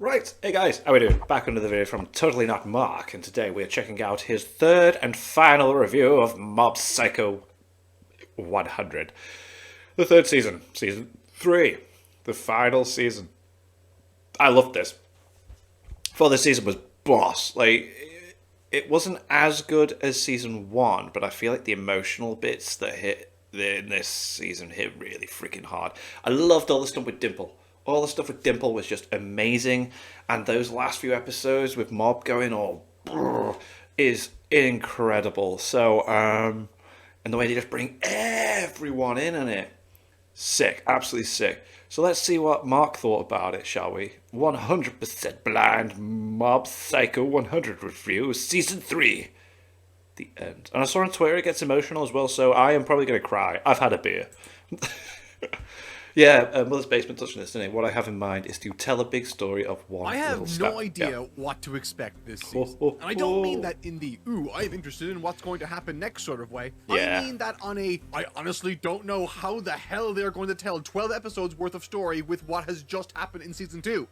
Right, hey guys, how we doing? Back under the video from Totally Not Mark, and today we're checking out his third and final review of Mob Psycho 100. The third season, season 3, the final season. I loved this. For this season was boss. It wasn't as good as season 1, but I feel like the emotional bits that hit in this season hit really freaking hard. I loved all the stuff with Dimple. All the stuff with Dimple was just amazing, and those last few episodes with Mob going all is incredible. So, and the way they just bring everyone in on it, sick, absolutely sick. So let's see what Mark thought about it, shall we? 100% blind Mob Psycho 100 review, season 3, the end. And I saw on Twitter it gets emotional as well, so I am probably going to cry. I've had a beer. Yeah, Mother's Basement touched on this, didn't it? What I have in mind is to tell a big story of one I have little step. no idea what to expect this season. And I don't mean that in the, I'm interested in what's going to happen next sort of way. Yeah. I mean that on a, I honestly don't know how the hell they're going to tell 12 episodes worth of story with what has just happened in season 2.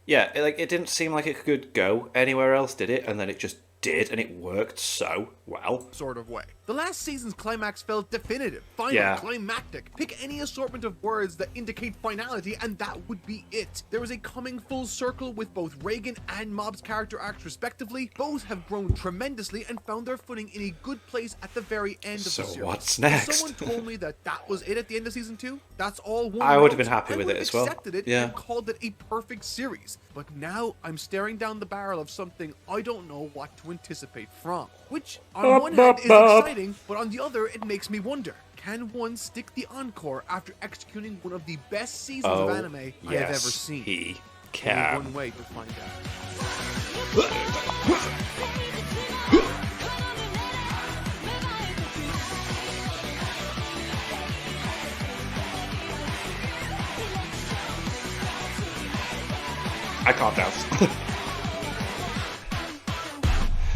Yeah, it didn't seem like it could go anywhere else, did it? And then it just did, and it worked so well. Sort of way. The last season's climax felt definitive, final, climactic. Pick any assortment of words that indicate finality, and that would be it. There was a coming full circle with both Reagan and Mob's character arcs respectively. Both have grown tremendously and found their footing in a good place at the very end of the series. So what's next? If someone told me that was it at the end of season 2, that's all one I would have note. been happy with it as well. I would have accepted it and called it a perfect series. But now I'm staring down the barrel of something I don't know what to anticipate from. Which, on one hand, is exciting, but on the other, it makes me wonder. Can one stick the encore after executing one of the best seasons of anime I have ever seen? He Only can. one way to find out. I can't dance.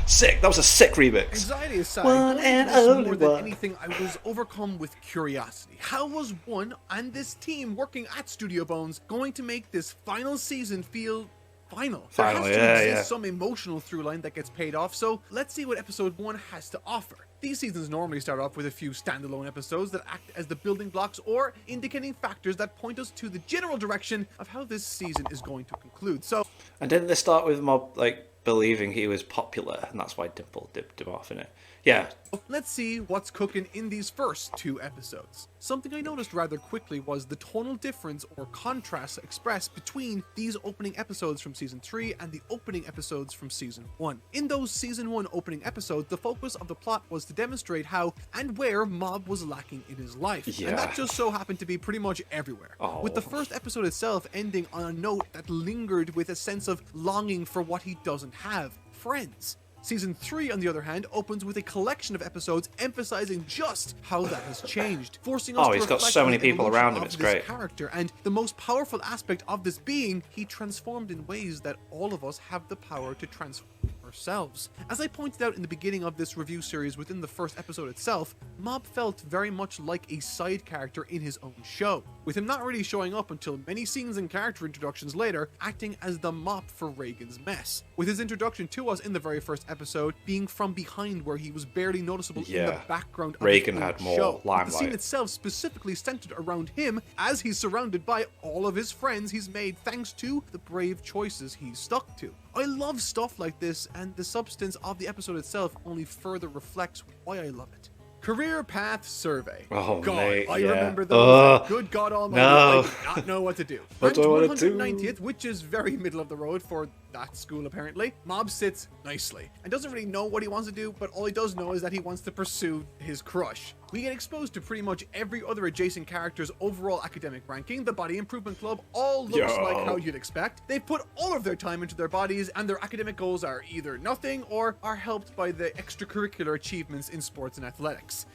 Sick. That was a sick remix. Anxiety aside, One going and into this only more than one. anything, I was overcome with curiosity. How was one and this team working at Studio Bones going to make this final season feel final? There has to exist some emotional through line that gets paid off, so let's see what episode 1 has to offer. These seasons normally start off with a few standalone episodes that act as the building blocks or indicating factors that point us to the general direction of how this season is going to conclude. So, And didn't they start with Mob believing he was popular, and that's why Dimple dipped him off in it? Yeah. let's see what's cooking in these first 2 episodes. Something I noticed rather quickly was the tonal difference or contrast expressed between these opening episodes from season 3 and the opening episodes from season 1. In those season 1 opening episodes, the focus of the plot was to demonstrate how and where Mob was lacking in his life. Yeah. And that just so happened to be pretty much everywhere. With the first episode itself ending on a note that lingered with a sense of longing for what he doesn't have: friends. Season 3, on the other hand, opens with a collection of episodes emphasizing just how that has changed, forcing us to he's got reflect so on many the people evolution around him, of it's this great. character, and the most powerful aspect of this being, he transformed in ways that all of us have the power to transform ourselves. As I pointed out in the beginning of this review series within the first episode itself, Mob felt very much like a side character in his own show, with him not really showing up until many scenes and character introductions later, acting as the mop for Reagan's mess. With his introduction to us in the very first episode being from behind where he was barely noticeable in the background of Reagan his own had more show. limelight. The scene itself specifically centered around him as he's surrounded by all of his friends he's made thanks to the brave choices he's stuck to. I love stuff like this, and the substance of the episode itself only further reflects why I love it. Career Path Survey. Oh, God, mate, I yeah. remember those. Good God Almighty, No. I did not know what to do. What do I wanna do? 190th, which is very middle of the road for that school apparently, Mob sits nicely and doesn't really know what he wants to do, but all he does know is that he wants to pursue his crush. We get exposed to pretty much every other adjacent character's overall academic ranking. The Body Improvement Club all looks like how you'd expect. They've put all of their time into their bodies, and their academic goals are either nothing or are helped by the extracurricular achievements in sports and athletics. mistakes,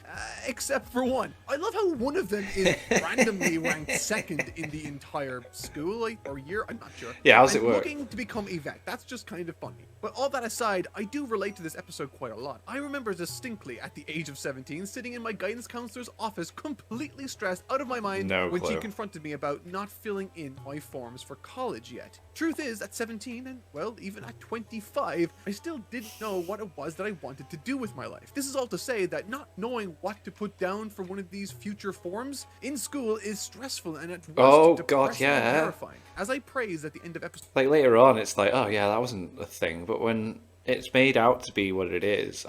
except for one. I love how one of them is randomly ranked second in the entire school or year. I'm not sure. Yeah, how's it work? Looking to become a vet. That's just kind of funny. But all that aside, I do relate to this episode quite a lot. I remember distinctly at the age of 17 sitting in my guidance counselor's office completely stressed out of my mind when she confronted me about not filling in my forms for college yet. Truth is, at 17 and, well, even at 25, I still didn't know what it was that I wanted to do with my life. This is all to say that not knowing what to put down for one of these future forms in school is stressful and at worst depressing and terrifying. As I praised at the end of episode... Like, later on, it's like, oh yeah, that wasn't a thing, but when it's made out to be what it is,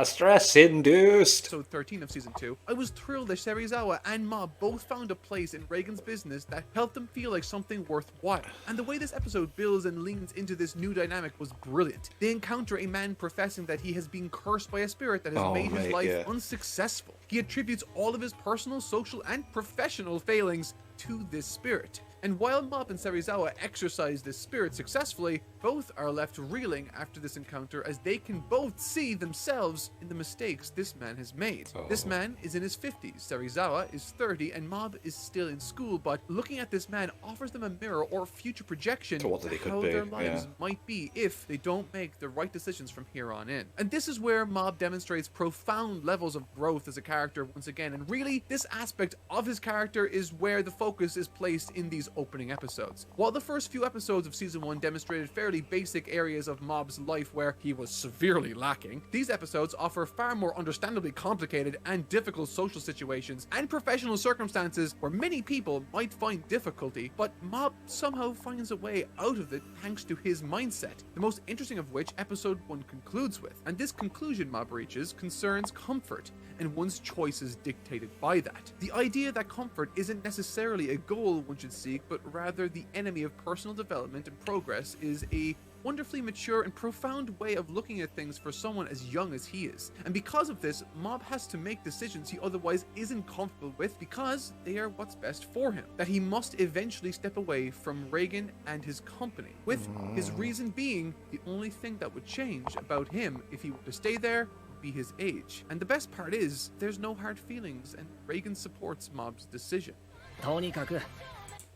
stress-induced! Episode 13 of Season 2, I was thrilled that Serizawa and Mob both found a place in Reigen's business that helped them feel like something worthwhile. And the way this episode builds and leans into this new dynamic was brilliant. They encounter a man professing that he has been cursed by a spirit that has made his life unsuccessful. He attributes all of his personal, social, and professional failings to this spirit. And while Mob and Serizawa exercise this spirit successfully, both are left reeling after this encounter as they can both see themselves in the mistakes this man has made. This man is in his 50s, Serizawa is 30, and Mob is still in school, but looking at this man offers them a mirror or future projection of how their lives might be if they don't make the right decisions from here on in. And this is where Mob demonstrates profound levels of growth as a character once again, and really, this aspect of his character is where the focus is placed in these opening episodes. While the first few episodes of Season 1 demonstrated fairly basic areas of Mob's life where he was severely lacking, these episodes offer far more understandably complicated and difficult social situations and professional circumstances where many people might find difficulty, but Mob somehow finds a way out of it thanks to his mindset, the most interesting of which episode 1 concludes with. And this conclusion Mob reaches concerns comfort and one's choices dictated by that. The idea that comfort isn't necessarily a goal one should seek, but rather the enemy of personal development and progress is a wonderfully mature and profound way of looking at things for someone as young as he is. And because of this, Mob has to make decisions he otherwise isn't comfortable with because they are what's best for him. That he must eventually step away from Reigen and his company, with his reason being the only thing that would change about him if he were to stay there be his age. And the best part is, there's no hard feelings, and Reigen supports Mob's decision.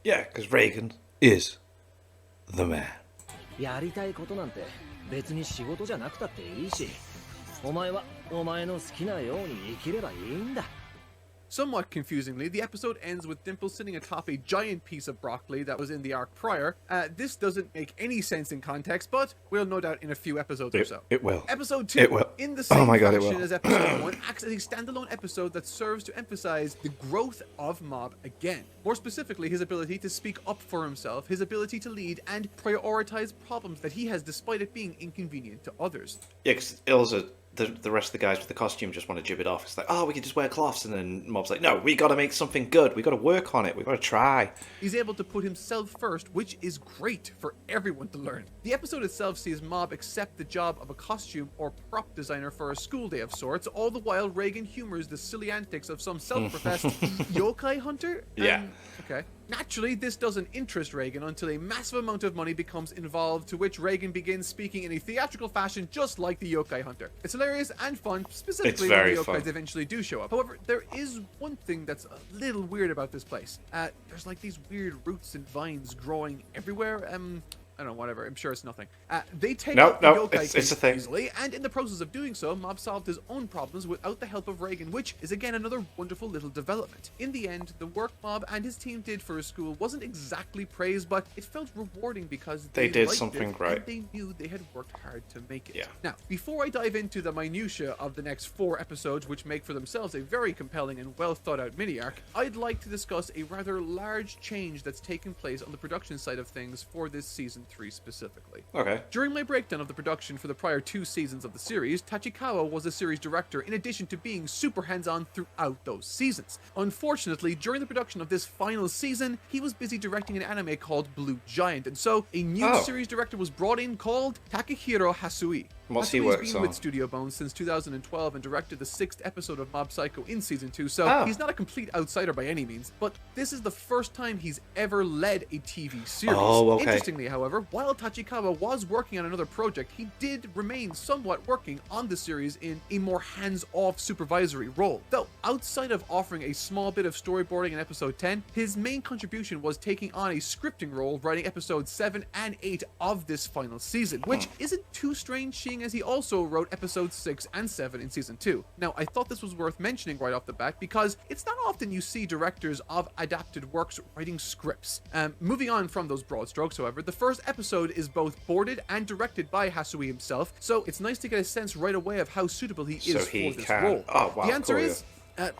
Yeah, because Reigen is the man. やりたいことなんて別に仕事じゃなくたっていいし、お前はお前の好きなように生きればいいんだ。 Somewhat confusingly, the episode ends with Dimple sitting atop a giant piece of broccoli that was in the arc prior. This doesn't make any sense in context, but will no doubt in a few episodes or so. It will. Episode 2, it will. In the same fashion as episode 1, acts as a standalone episode that serves to emphasize the growth of Mob again. More specifically, his ability to speak up for himself, his ability to lead, and prioritize problems that he has despite it being inconvenient to others. Yeah, because Ilza, the rest of the guys with the costume just want to jib it off. It's like, oh, we can just wear cloths, and then Mob's like, no, we got to make something good. We got to work on it. We got to try. He's able to put himself first, which is great for everyone to learn. The episode itself sees Mob accept the job of a costume or prop designer for a school day of sorts, all the while Reigen humors the silly antics of some self-professed yokai hunter. Yeah. Okay. Naturally, this doesn't interest Reigen until a massive amount of money becomes involved, to which Reigen begins speaking in a theatrical fashion just like the yokai hunter. It's hilarious and fun, specifically when the yokais eventually do show up. However, there is one thing that's a little weird about this place. There's like these weird roots and vines growing everywhere. I don't know, whatever. I'm sure it's nothing. They take out the yokai it's a thing. Easily, and in the process of doing so, Mob solved his own problems without the help of Reigen, which is again another wonderful little development. In the end, the work Mob and his team did for his school wasn't exactly praised, but it felt rewarding because they did something right. And they knew they had worked hard to make it. Yeah. Now, before I dive into the minutiae of the next 4 episodes, which make for themselves a very compelling and well thought out mini arc, I'd like to discuss a rather large change that's taken place on the production side of things for this season 3 specifically. Okay. During my breakdown of the production for the prior 2 seasons of the series, Tachikawa was a series director in addition to being super hands-on throughout those seasons. Unfortunately, during the production of this final season, he was busy directing an anime called Blue Giant, and so a new series director was brought in called Takehiro Hasui. What's he worked been on? With Studio Bones since 2012 and directed the 6th episode of Mob Psycho in season 2, so he's not a complete outsider by any means, but this is the first time he's ever led a TV series. Oh, okay. Interestingly, however, However, while Tachikawa was working on another project, he did remain somewhat working on the series in a more hands-off supervisory role. Though, outside of offering a small bit of storyboarding in episode 10, his main contribution was taking on a scripting role, writing episodes 7 and 8 of this final season, which isn't too strange seeing as he also wrote episodes 6 and 7 in season 2. Now, I thought this was worth mentioning right off the bat because it's not often you see directors of adapted works writing scripts. Moving on from those broad strokes, however, the first episode is both boarded and directed by Hasui himself, so it's nice to get a sense right away of how suitable he is for this role. Oh, wow, the answer cool, is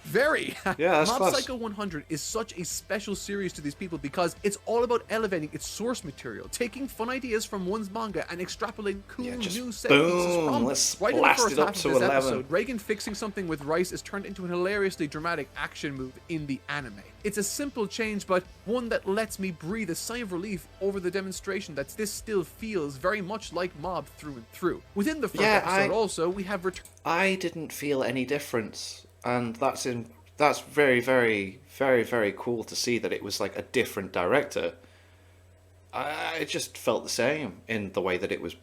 very. Yeah, that's Mob class. Psycho 100 is such a special series to these people because it's all about elevating its source material, taking fun ideas from one's manga and extrapolating cool just new set boom, pieces from them. let's Right in the blast first it up half of to this 11. episode, Reagan fixing something with rice is turned into an hilariously dramatic action move in the anime. It's a simple change, but one that lets me breathe a sigh of relief over the demonstration that this still feels very much like Mob through and through. Within the first episode also, we have I didn't feel any difference, and that's very, very, very, very cool to see that it was like a different director. I just felt the same in the way that it was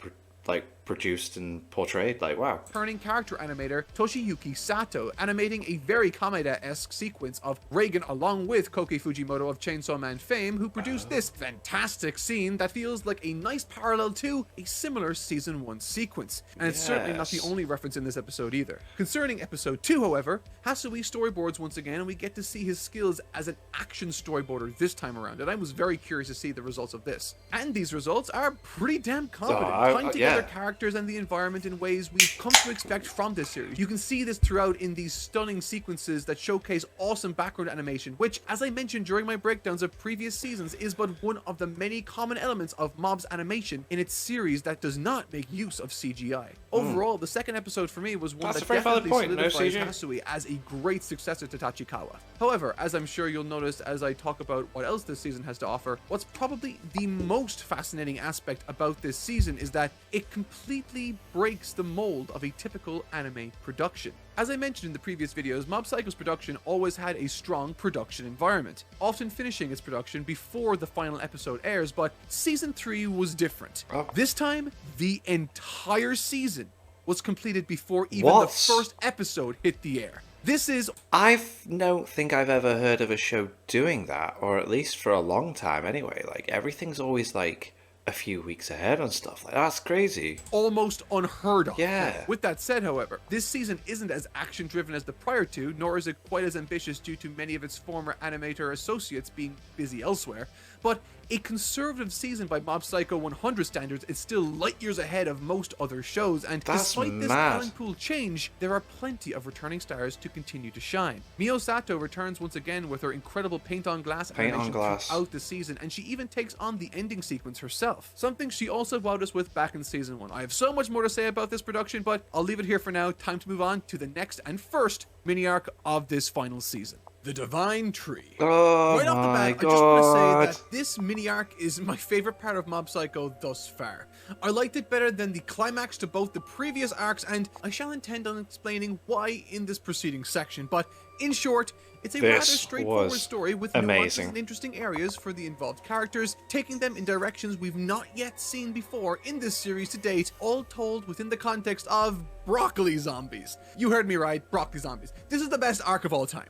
produced and portrayed. Like, wow. Turning character animator Toshiyuki Sato, animating a very Kameda-esque sequence of Reagan along with Koki Fujimoto of Chainsaw Man fame, who produced this fantastic scene that feels like a nice parallel to a similar season 1 sequence. And it's certainly not the only reference in this episode either. Concerning episode 2, however, Hasui storyboards once again, and we get to see his skills as an action storyboarder this time around, and I was very curious to see the results of this. And these results are pretty damn competent, tying together characters and the environment in ways we've come to expect from this series. You can see this throughout in these stunning sequences that showcase awesome background animation, which, as I mentioned during my breakdowns of previous seasons, is but one of the many common elements of Mob's animation in its series that does not make use of CGI. Overall, the second episode for me was one that definitely solidifies Hasui as a great successor to Tachikawa. However, as I'm sure you'll notice as I talk about what else this season has to offer, what's probably the most fascinating aspect about this season is that it completely breaks the mold of a typical anime production. As I mentioned in the previous videos, Mob Psycho's production always had a strong production environment, often finishing its production before the final episode airs, but Season 3 was different. This time, the entire season was completed before even the first episode hit the air. This is... I don't think I've ever heard of a show doing that, or at least for a long time anyway. Like, everything's always like a few weeks ahead and stuff. Like, that's crazy. Almost unheard of. Yeah. With that said, however, this season isn't as action-driven as the prior two, nor is it quite as ambitious due to many of its former animator associates being busy elsewhere, but a conservative season by Mob Psycho 100 standards is still light years ahead of most other shows, and despite this talent pool change, there are plenty of returning stars to continue to shine. Mio Sato returns once again with her incredible paint-on-glass animation throughout the season, and she even takes on the ending sequence herself, something she also wowed us with back in season 1. I have so much more to say about this production, but I'll leave it here for now. Time to move on to the next and first mini-arc of this final season. The Divine Tree. Oh right off the bat, I just want to say that this mini-arc is my favorite part of Mob Psycho thus far. I liked it better than the climax to both the previous arcs, and I shall intend on explaining why in this preceding section, but in short, it's a rather straightforward story with nuances and interesting areas for the involved characters, taking them in directions we've not yet seen before in this series to date, all told within the context of broccoli zombies. You heard me right, broccoli zombies. This is the best arc of all time.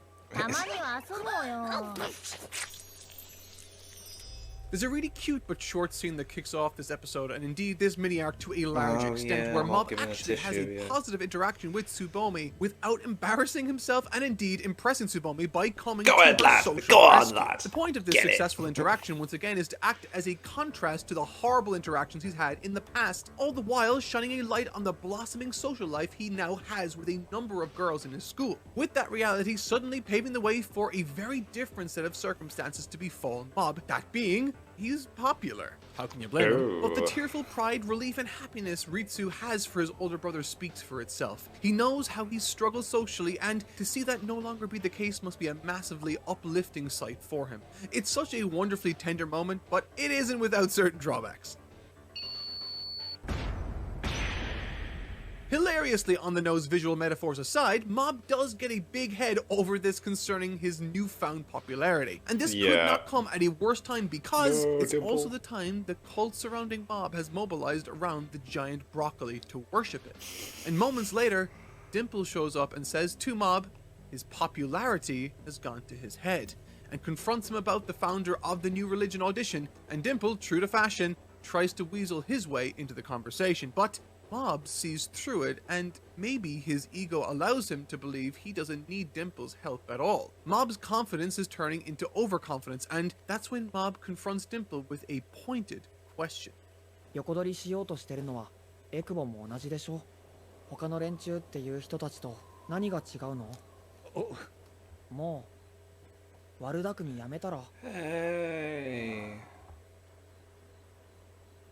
There's a really cute but short scene that kicks off this episode, and indeed this mini-arc to a large extent, where Mob actually has a positive interaction with Tsubomi without embarrassing himself, and indeed impressing Tsubomi by coming to her social rescue. The point of this successful interaction, once again, is to act as a contrast to the horrible interactions he's had in the past, all the while shining a light on the blossoming social life he now has with a number of girls in his school. With that reality suddenly paving the way for a very different set of circumstances to befall Mob, that being, he's popular. How can you blame him? But the tearful pride, relief, and happiness Ritsu has for his older brother speaks for itself. He knows how he struggles socially, and to see that no longer be the case must be a massively uplifting sight for him. It's such a wonderfully tender moment, but it isn't without certain drawbacks. Hilariously on the nose visual metaphors aside, Mob does get a big head over this concerning his newfound popularity. And this could not come at a worse time because it's also the time the cult surrounding Mob has mobilized around the giant broccoli to worship it. And moments later, Dimple shows up and says to Mob, his popularity has gone to his head, and confronts him about the founder of the new religion audition, and Dimple, true to fashion, tries to weasel his way into the conversation, but Mob sees through it, and maybe his ego allows him to believe he doesn't need Dimple's help at all. Mob's confidence is turning into overconfidence, and that's when Mob confronts Dimple with a pointed question. 横取りしようとしてるのはエクボも同じでしょ。他の連中っていう人たちと何が違うの？もう悪巧みやめたら。Hey.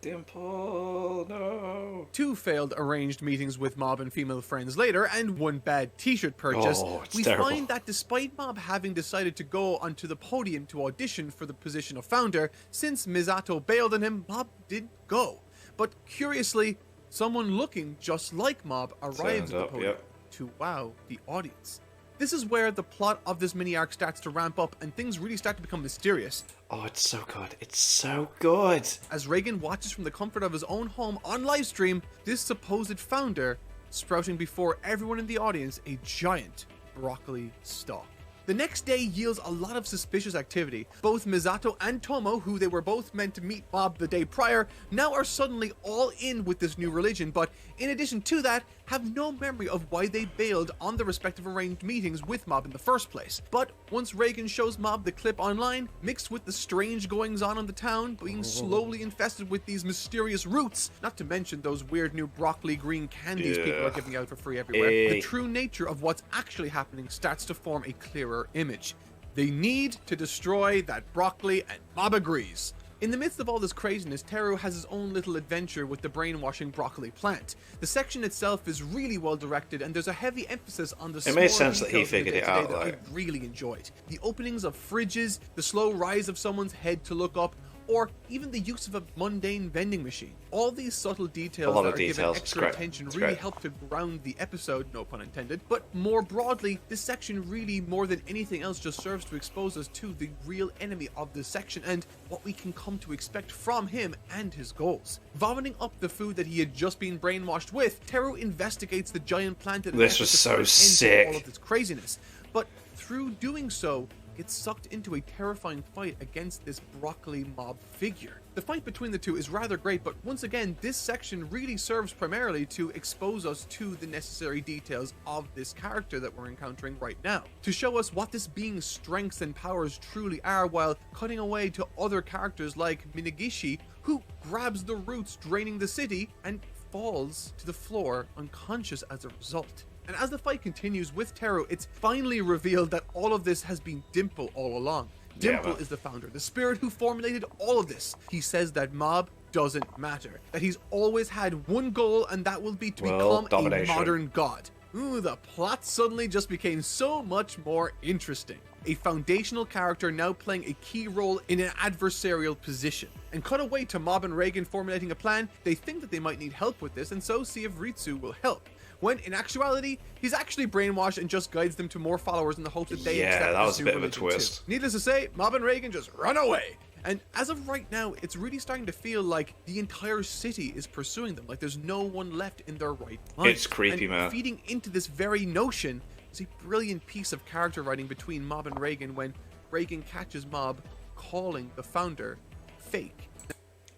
Dimple, no. 2 failed arranged meetings with Mob and female friends later, and 1 bad t-shirt purchase, it's we terrible. find that despite Mob having decided to go onto the podium to audition for the position of founder, since Misato bailed on him, Mob did go. But curiously, someone looking just like Mob arrives at the podium to wow the audience. This is where the plot of this mini-arc starts to ramp up and things really start to become mysterious. Oh, it's so good. It's so good. As Reigen watches from the comfort of his own home on livestream, this supposed founder sprouting before everyone in the audience a giant broccoli stalk. The next day yields a lot of suspicious activity. Both Misato and Tomo, who they were both meant to meet Mob the day prior, now are suddenly all in with this new religion, but in addition to that, have no memory of why they bailed on the respective arranged meetings with Mob in the first place. But once Reigen shows Mob the clip online, mixed with the strange goings-on in the town, being slowly infested with these mysterious roots, not to mention those weird new broccoli green candies people are giving out for free everywhere, the true nature of what's actually happening starts to form a clearer image. They need to destroy that broccoli, and Mob agrees. In the midst of all this craziness, Teru has his own little adventure with the brainwashing broccoli plant. The section itself is really well directed, and there's a heavy emphasis on the small made sense that he details in the figured it day-to-day out, that like. I really enjoyed. The openings of fridges, the slow rise of someone's head to look up, or even the use of a mundane vending machine. All these subtle details that are given extra attention really help to ground the episode, no pun intended. But more broadly, this section really, more than anything else, just serves to expose us to the real enemy of this section and what we can come to expect from him and his goals. Vomiting up the food that he had just been brainwashed with, Teru investigates the giant plant and this was so sick. all of this craziness. But through doing so, gets sucked into a terrifying fight against this broccoli mob figure. The fight between the two is rather great, but once again, this section really serves primarily to expose us to the necessary details of this character that we're encountering right now, to show us what this being's strengths and powers truly are, while cutting away to other characters like Minagishi, who grabs the roots draining the city and falls to the floor unconscious as a result. And as the fight continues with Teru, it's finally revealed that all of this has been Dimple all along. Dimple is the founder, the spirit who formulated all of this. He says that Mob doesn't matter, that he's always had one goal, and that will be to become a modern god. Ooh, the plot suddenly just became so much more interesting. A foundational character now playing a key role in an adversarial position. And cut away to Mob and Reigen formulating a plan. They think that they might need help with this, and so see if Ritsu will help. When in actuality, he's actually brainwashed and just guides them to more followers in the hope that they accept that was this a new bit of a religion twist. too. Needless to say, Mob and Reigen just run away. And as of right now, it's really starting to feel like the entire city is pursuing them, like there's no one left in their right mind. It's creepy, and man. Feeding into this very notion is a brilliant piece of character writing between Mob and Reigen when Reigen catches Mob calling the founder fake.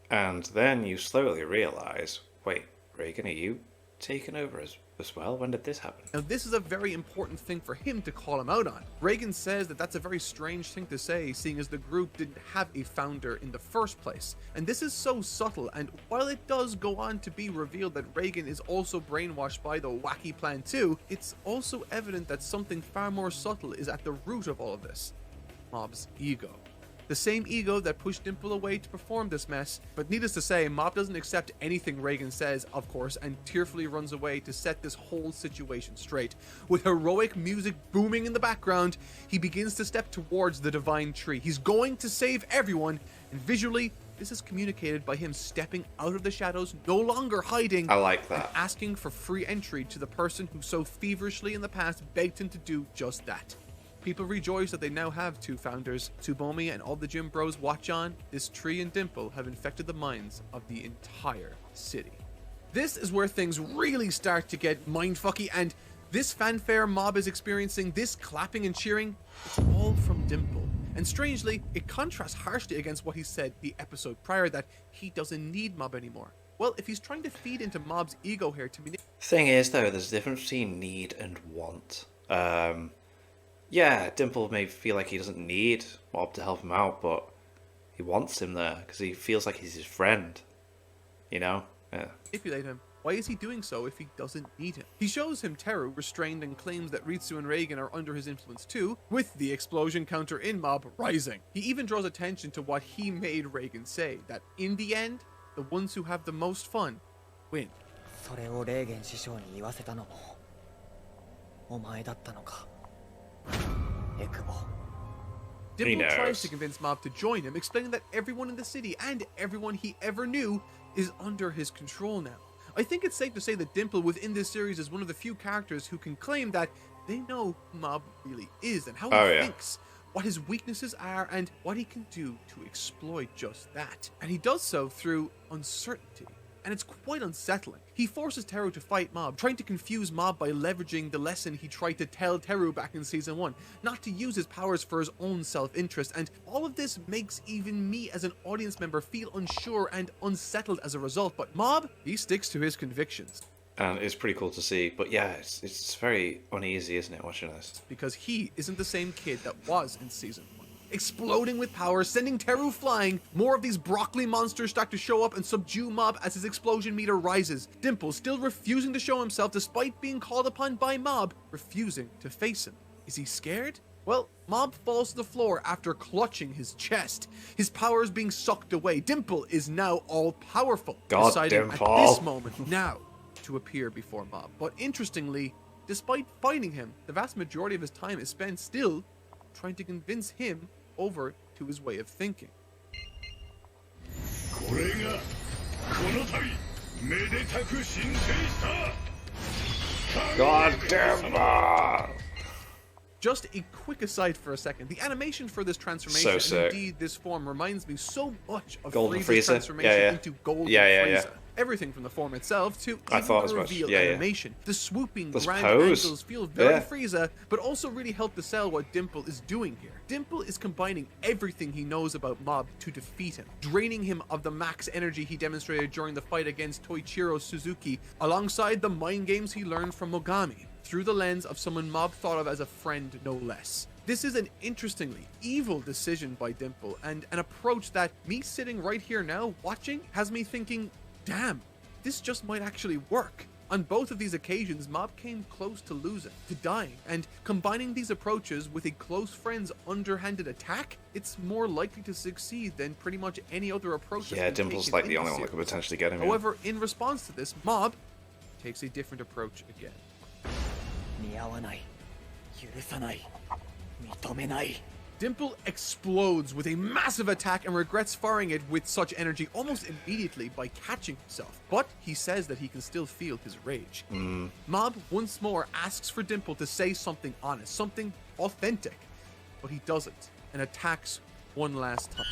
And then you slowly realize, wait, Reigen, are you taking over as well? When did this happen? Now, this is a very important thing for him to call him out on. Reigen says that that's a very strange thing to say, seeing as the group didn't have a founder in the first place. And this is so subtle, and while it does go on to be revealed that Reigen is also brainwashed by the wacky plan too, it's also evident that something far more subtle is at the root of all of this. Mob's ego. The same ego that pushed Dimple away to perform this mess. But needless to say, Mob doesn't accept anything Reigen says, of course, and tearfully runs away to set this whole situation straight. With heroic music booming in the background, he begins to step towards the divine tree. He's going to save everyone, and visually, This is communicated by him stepping out of the shadows, no longer hiding, I like and that. asking for free entry to the person who so feverishly in the past begged him to do just that. People rejoice that they now have two founders. Tsubomi and all the gym bros watch on. This tree and Dimple have infected the minds of the entire city. This is where things really start to get mindfucky, and this fanfare Mob is experiencing, this clapping and cheering, it's all from Dimple. And strangely, it contrasts harshly against what he said the episode prior, that he doesn't need Mob anymore. Well, if he's trying to feed into Mob's ego here to Thing is, though, there's a difference between need and want. Yeah, Dimple may feel like he doesn't need Mob to help him out, but he wants him there because he feels like he's his friend. You know? Yeah. manipulate him, why is he doing so if he doesn't need him? He shows him Teru restrained and claims that Ritsu and Reigen are under his influence too, with the explosion counter in Mob rising. He even draws attention to what he made Reigen say, that in the end, the ones who have the most fun win. それをレーゲン師匠に言わせたのもお前だったのかエクボ Dimple tries knows. to convince Mob to join him, explaining that everyone in the city and everyone he ever knew is under his control now. I think it's safe to say that Dimple within this series is one of the few characters who can claim that they know who Mob really is and how he thinks, what his weaknesses are, and what he can do to exploit just that. And he does so through uncertainty. And it's quite unsettling. He forces Teru to fight Mob, trying to confuse Mob by leveraging the lesson he tried to tell Teru back in Season 1, not to use his powers for his own self-interest, and all of this makes even me as an audience member feel unsure and unsettled as a result, but Mob, he sticks to his convictions. And it's pretty cool to see, but yeah, it's very uneasy, isn't it, watching this? Because he isn't the same kid that was in Season 1. Exploding with power, sending Teru flying, more of these broccoli monsters start to show up and subdue Mob as his explosion meter rises. Dimple still refusing to show himself despite being called upon by Mob, refusing to face him. Is he scared? Well, Mob falls to the floor after clutching his chest. His powers being sucked away. Dimple is now all-powerful, God, deciding Dimple. at this moment now to appear before Mob. But interestingly, despite fighting him, the vast majority of his time is spent still trying to convince him over to his way of thinking. God damn! Just a quick aside for a second. The animation for this transformation, So and sick. indeed this form, reminds me so much of Golden Frieza's Frieza? transformation Yeah, yeah. into Golden Yeah, yeah, yeah. Frieza. Everything from the form itself to I even thought the as much. reveal Yeah, yeah. animation. The swooping This grand pose. angles feel very Yeah. Frieza, but also really help to sell what Dimple is doing here. Dimple is combining everything he knows about Mob to defeat him, draining him of the max energy he demonstrated during the fight against Toichiro Suzuki, alongside the mind games he learned from Mogami, through the lens of someone Mob thought of as a friend no less. This is an interestingly evil decision by Dimple, and an approach that me sitting right here now watching has me thinking, damn, this just might actually work. On both of these occasions, Mob came close to losing, to dying, and combining these approaches with a close friend's underhanded attack, it's more likely to succeed than pretty much any other approach. Yeah, Dimple's like the only one that could potentially get him. However, in response to this, Mob takes a different approach again. 似合わない許さない認めない Dimple explodes with a massive attack and regrets firing it with such energy almost immediately by catching himself. But he says that he can still feel his rage. Mob once more asks for Dimple to say something honest, something authentic. But he doesn't, and attacks one last time.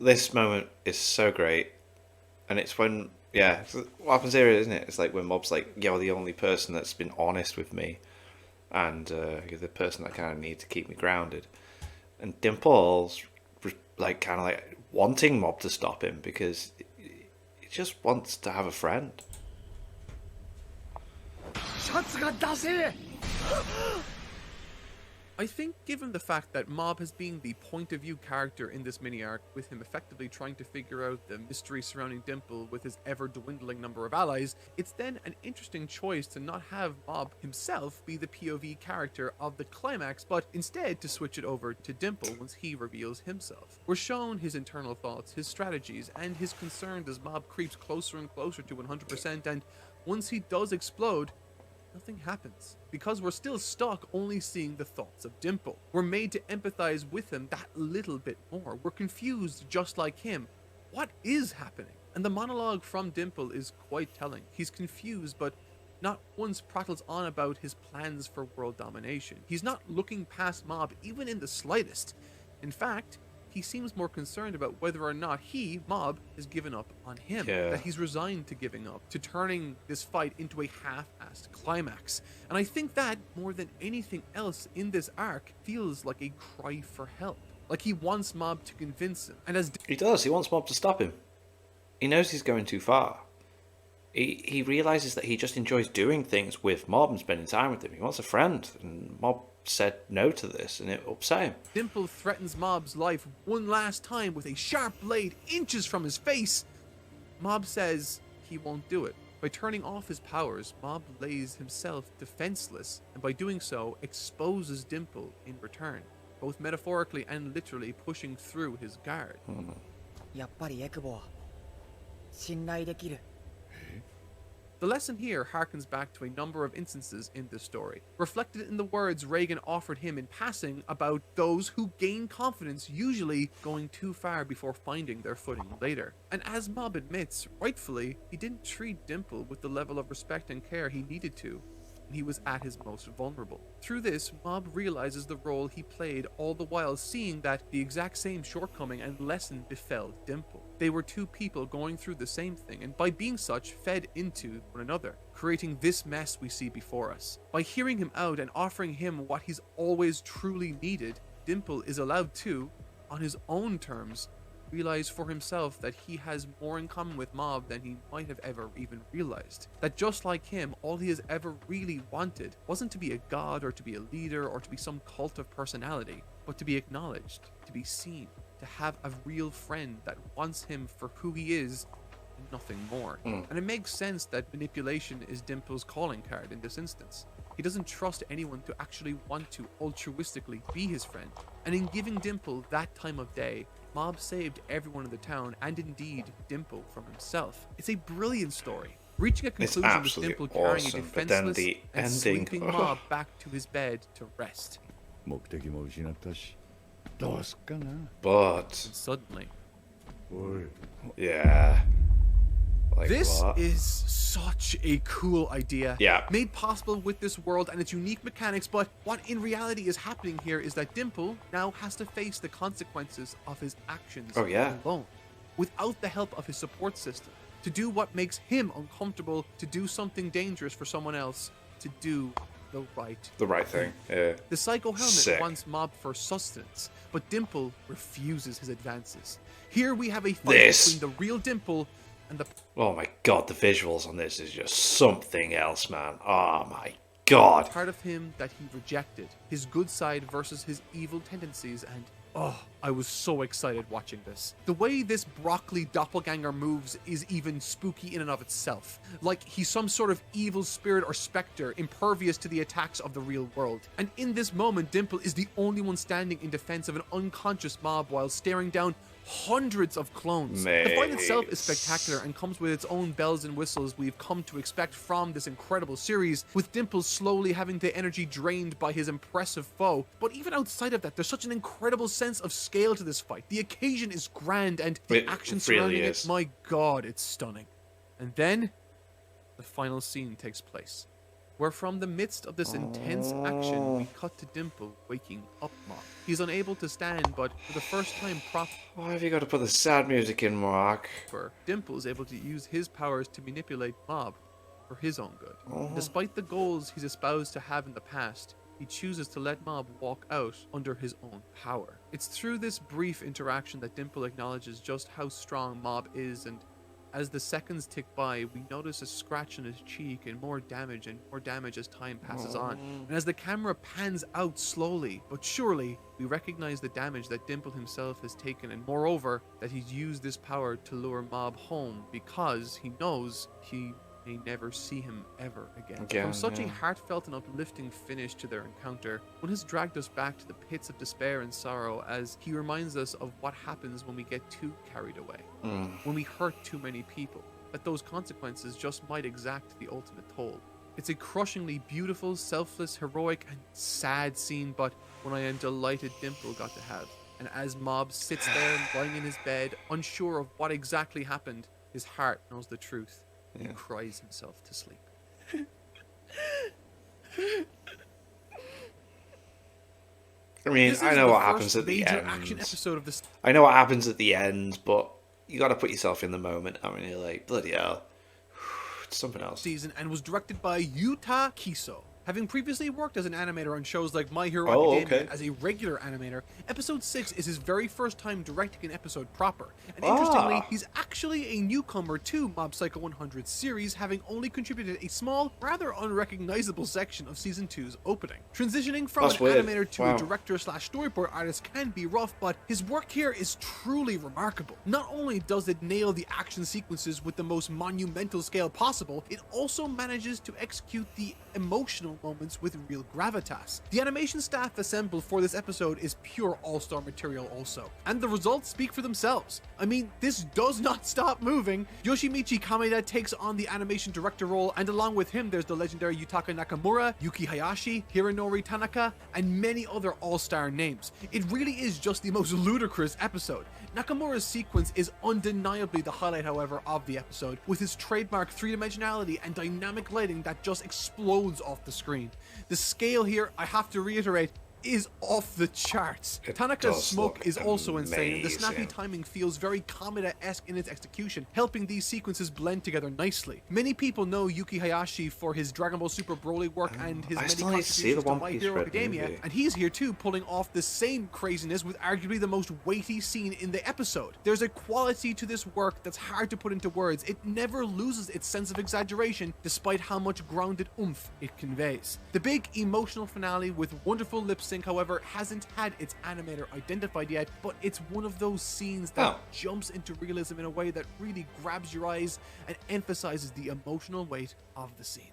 This moment is so great, and it's when, yeah, what happens here, isn't it? It's like when Mob's like, you're the only person that's been honest with me, and you're the person that kind of need to keep me grounded. And Dimple's like kind of like wanting Mob to stop him because he just wants to have a friend. シャツが出せ I think given the fact that Mob has been the point of view character in this mini arc, with him effectively trying to figure out the mystery surrounding Dimple with his ever dwindling number of allies, it's then an interesting choice to not have Mob himself be the POV character of the climax, but instead to switch it over to Dimple once he reveals himself. We're shown his internal thoughts, his strategies, and his concern as Mob creeps closer and closer to 100%, and once he does explode, nothing happens. Because we're still stuck only seeing the thoughts of Dimple. We're made to empathize with him that little bit more. We're confused just like him. What is happening? And the monologue from Dimple is quite telling. He's confused, but not once prattles on about his plans for world domination. He's not looking past Mob even in the slightest. In fact, he seems more concerned about whether or not he, Mob, has given up on him. Yeah. That he's resigned to giving up, to turning this fight into a half-assed climax. And I think that, more than anything else in this arc, feels like a cry for help. Like he wants Mob to convince him. And as He does. He wants Mob to stop him. He knows he's going too far. He realizes that he just enjoys doing things with Mob and spending time with him. He wants a friend, and Mob said no to this, and it upset him. Dimple threatens Mob's life one last time with a sharp blade inches from his face, Mob says he won't do it. By turning off his powers, Mob lays himself defenseless, and by doing so, exposes Dimple in return, both metaphorically and literally pushing through his guard. やっぱりエクボは信頼できる。 The lesson here harkens back to a number of instances in this story, reflected in the words Reagan offered him in passing about those who gain confidence usually going too far before finding their footing later. And as Mob admits, rightfully, he didn't treat Dimple with the level of respect and care he needed to when he was at his most vulnerable. Through this, Mob realizes the role he played, all the while seeing that the exact same shortcoming and lesson befell Dimple. They were two people going through the same thing, and by being such, fed into one another, creating this mess we see before us. By hearing him out and offering him what he's always truly needed, Dimple is allowed to, on his own terms, realize for himself that he has more in common with Mob than he might have ever even realized. That just like him, all he has ever really wanted wasn't to be a god or to be a leader or to be some cult of personality, but to be acknowledged, to be seen, to have a real friend that wants him for who he is and nothing more. And it makes sense that manipulation is Dimple's calling card in this instance. He doesn't trust anyone to actually want to altruistically be his friend. And in giving Dimple that time of day, Mob saved everyone in the town and indeed Dimple from himself. It's a brilliant story, reaching a conclusion with absolutely Dimple carrying awesome, a but then defenseless the and ending- sleeping Mob back to his bed to rest. 目的も失ったしどうすっかな But, And suddenly, おい yeah. Like this what? is such a cool idea. Yeah. Made possible with this world and its unique mechanics, but what in reality is happening here is that Dimple now has to face the consequences of his actions Oh, yeah. alone, without the help of his support system. To do what makes him uncomfortable, to do something dangerous for someone else, to do the right The right thing. Yeah. The Psycho Helmet Sick. wants Mob for sustenance, but Dimple refuses his advances. Here we have a fight This. between the real Dimple and the Oh my god, the visuals on this is just something else, man. Oh my god. part of him that he rejected, his good side versus his evil tendencies, and oh, I was so excited watching this. The way this broccoli doppelganger moves is even spooky in and of itself. Like he's some sort of evil spirit or specter, impervious to the attacks of the real world. And in this moment, Dimple is the only one standing in defense of an unconscious Mob while staring down hundreds of clones. The fight itself is spectacular and comes with its own bells and whistles we've come to expect from this incredible series, with Dimple slowly having the energy drained by his impressive foe. But even outside of that, there's such an incredible sense of scale to this fight. The occasion is grand and the It action really surrounding is. it, my god, it's stunning. And then, the final scene takes place, where from the midst of this intense action, we cut to Dimple waking up Mob. He's unable to stand, but for the first time Why have you got to put the sad music in, Mark? proper, Dimple is able to use his powers to manipulate Mob for his own good. Despite the goals he's espoused to have in the past, he chooses to let Mob walk out under his own power. It's through this brief interaction that Dimple acknowledges just how strong Mob is, and as the seconds tick by, we notice a scratch on his cheek and more damage as time passes on. And as the camera pans out slowly but surely, we recognize the damage that Dimple himself has taken, and moreover, that he's used this power to lure Mob home because he knows he may never see him ever again. From such a heartfelt and uplifting finish to their encounter, one has dragged us back to the pits of despair and sorrow as he reminds us of what happens when we get too carried away, when we hurt too many people, that those consequences just might exact the ultimate toll. It's a crushingly beautiful, selfless, heroic, and sad scene, but one I am delighted Dimple got to have. And as Mob sits there lying in his bed, unsure of what exactly happened, his heart knows the truth, and he cries himself to sleep. I mean, This I is know the what first happens at the major end. action episode of this. I know what happens at the end, but you got to put yourself in the moment. I mean, you're like, bloody hell, it's something else. Season and was directed by Yuta Kiso. Having previously worked as an animator on shows like My Hero Oh, Academia okay. as a regular animator, episode 6 is his very first time directing an episode proper. And Ah. interestingly, he's actually a newcomer to Mob Psycho 100 series, having only contributed a small, rather unrecognizable section of season 2's opening. Transitioning from That's an weird. animator to Wow. a director/storyboard artist can be rough, but his work here is truly remarkable. Not only does it nail the action sequences with the most monumental scale possible, it also manages to execute the emotional moments with real gravitas. The animation staff assembled for this episode is pure all-star material also, and the results speak for themselves. I mean, this does not stop moving. Yoshimichi Kameda takes on the animation director role, and along with him there's the legendary Yutaka Nakamura, Yuki Hayashi, Hironori Tanaka, and many other all-star names. It really is just the most ludicrous episode. Nakamura's sequence is undeniably the highlight, however, of the episode, with his trademark three-dimensionality and dynamic lighting that just explodes off the screen. The scale here, I have to reiterate, is off the charts. It Tanaka's does smoke look is also insane, and the snappy amazing. timing feels very Kameda-esque in its execution, helping these sequences blend together nicely. Many people know Yuki Hayashi for his Dragon Ball Super Broly work and his I many still need to see the contributions to One My Piece Hero Red Academia, movie. and he's here too, pulling off the same craziness with arguably the most weighty scene in the episode. There's a quality to this work that's hard to put into words. It never loses its sense of exaggeration, despite how much grounded oomph it conveys. The big emotional finale with wonderful lip sync, however, hasn't had its animator identified yet, but it's one of those scenes that Oh. jumps into realism in a way that really grabs your eyes and emphasizes the emotional weight of the scene.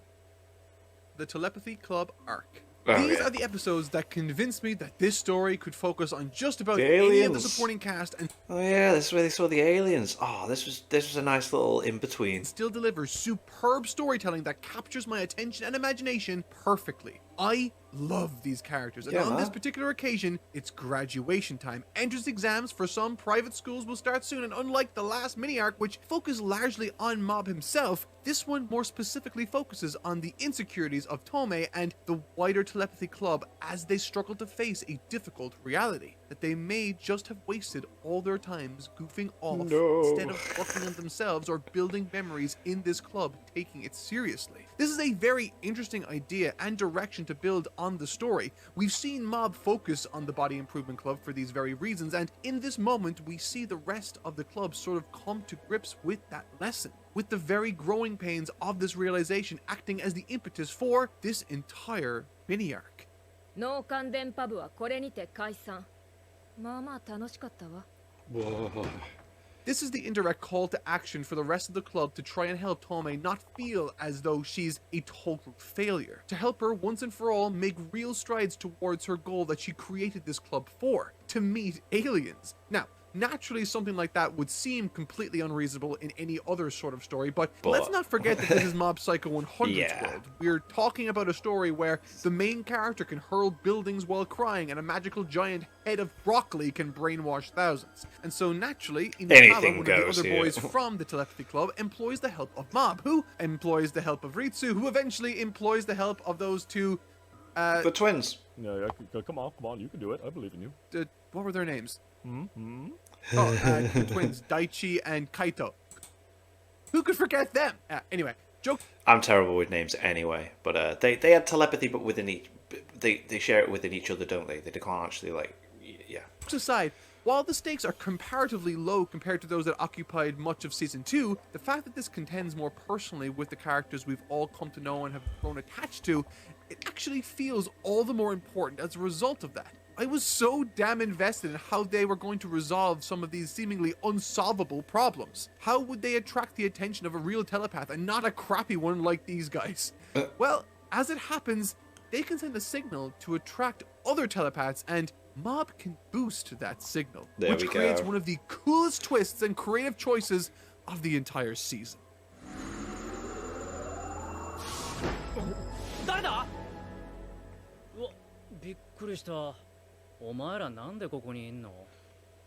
The Telepathy Club arc. Oh, These yeah. are the episodes that convinced me that this story could focus on just about The any of the aliens. supporting cast and Oh yeah, this is where they saw the aliens. Oh, this was a nice little in between. still delivers superb storytelling that captures my attention and imagination perfectly. I love these characters, and Yeah, on this man. particular occasion, it's graduation time. Entrance exams for some private schools will start soon, and unlike the last mini-arc, which focused largely on Mob himself, this one more specifically focuses on the insecurities of Tomei and the wider Telepathy Club as they struggle to face a difficult reality, that they may just have wasted all their times goofing off No. instead of working on themselves or building memories in this club, taking it seriously. This is a very interesting idea and direction to build on the story. We've seen Mob focus on the Body Improvement Club for these very reasons, and in this moment we see the rest of the club sort of come to grips with that lesson, with the very growing pains of this realization acting as the impetus for this entire mini-arc. 脳幹電波部はこれにて解散。まあまあ楽しかったわ。 Whoa. This is the indirect call to action for the rest of the club to try and help Tomei not feel as though she's a total failure. To help her once and for all make real strides towards her goal that she created this club for, to meet aliens. Now, naturally something like that would seem completely unreasonable in any other sort of story, but let's not forget that this is Mob Psycho 100's Yeah. world. We're talking about a story where the main character can hurl buildings while crying and a magical giant head of broccoli can brainwash thousands. And so naturally, Inutama, Anything one of the goes other here. boys from the Telepathy Club, employs the help of Mob, who employs the help of Ritsu, who eventually employs the help of those two, The twins. Yeah, come on, you can do it. I believe in you. what were their names? Mm-hmm. The twins, Daichi and Kaito. Who could forget them? Anyway, joke I'm terrible with names anyway, but they had telepathy, but within each they share it within each other, don't they? They can't actually yeah. aside, while the stakes are comparatively low compared to those that occupied much of Season 2, the fact that this contends more personally with the characters we've all come to know and have grown attached to, it actually feels all the more important as a result of that. I was so damn invested in how they were going to resolve some of these seemingly unsolvable problems. How would they attract the attention of a real telepath and not a crappy one like these guys? Well, as it happens, they can send a signal to attract other telepaths, and Mob can boost that signal, There which we creates go. one of the coolest twists and creative choices of the entire season. だ。うわ、びっくりした。お前らなんでここにいんの？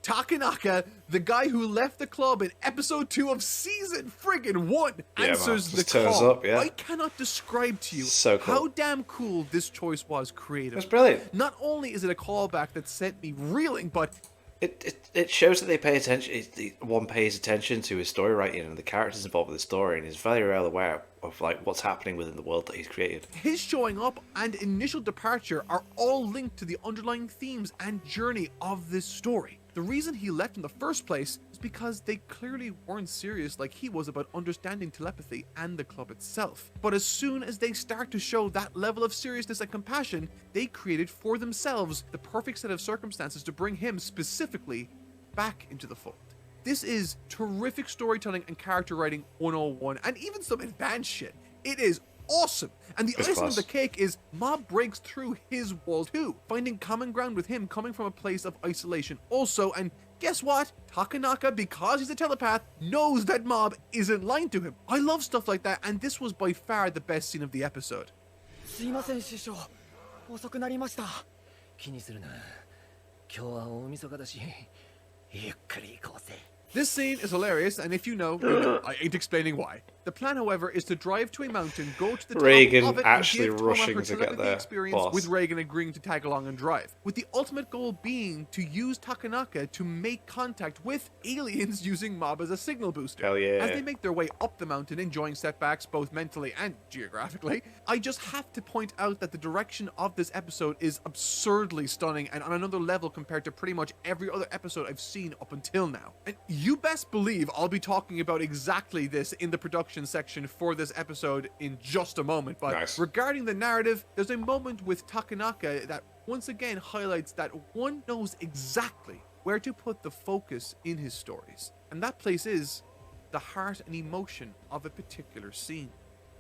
Takanaka, the guy who left the club in episode 2 of season friggin' 1, Yeah, man, answers the just turns call. up, yeah. I cannot describe to you So cool. how damn cool this choice was creative. It's brilliant. Not only is it a callback that sent me reeling, but It shows that they pay attention. One pays attention to his story writing and the characters involved with the story, and is very well aware of like what's happening within the world that he's created. his showing up and initial departure are all linked to the underlying themes and journey of this story. The reason he left in the first place is because they clearly weren't serious like he was about understanding telepathy and the club itself. But as soon as they start to show that level of seriousness and compassion, they created for themselves the perfect set of circumstances to bring him specifically back into the fold. This is terrific storytelling and character writing 101, and even some advanced shit. It is awesome. And the It's icing class. of the cake is Mob breaks through his wall too, finding common ground with him coming from a place of isolation also. And guess what? Takanaka, because he's a telepath, knows that Mob isn't lying to him. I love stuff like that, and this was by far the best scene of the episode. すいません師匠、遅くなりました。気にするな。今日は大晦日だし、ゆっくり行こうぜ。 This scene is hilarious, and if you know, you know. I ain't explaining why. The plan, however, is to drive to a mountain, go to the top Reagan of it, actually and give Toma rushing her to get telepathy there. experience, Boss. with Reagan agreeing to tag along and drive. With the ultimate goal being to use Takanaka to make contact with aliens using Mob as a signal booster. Hell yeah. As they make their way up the mountain, enjoying setbacks both mentally and geographically, I just have to point out that the direction of this episode is absurdly stunning and on another level compared to pretty much every other episode I've seen up until now. And you best believe I'll be talking about exactly this in the production section for this episode in just a moment. But Nice. regarding the narrative, there's a moment with Takanaka that once again highlights that one knows exactly where to put the focus in his stories. And that place is the heart and emotion of a particular scene.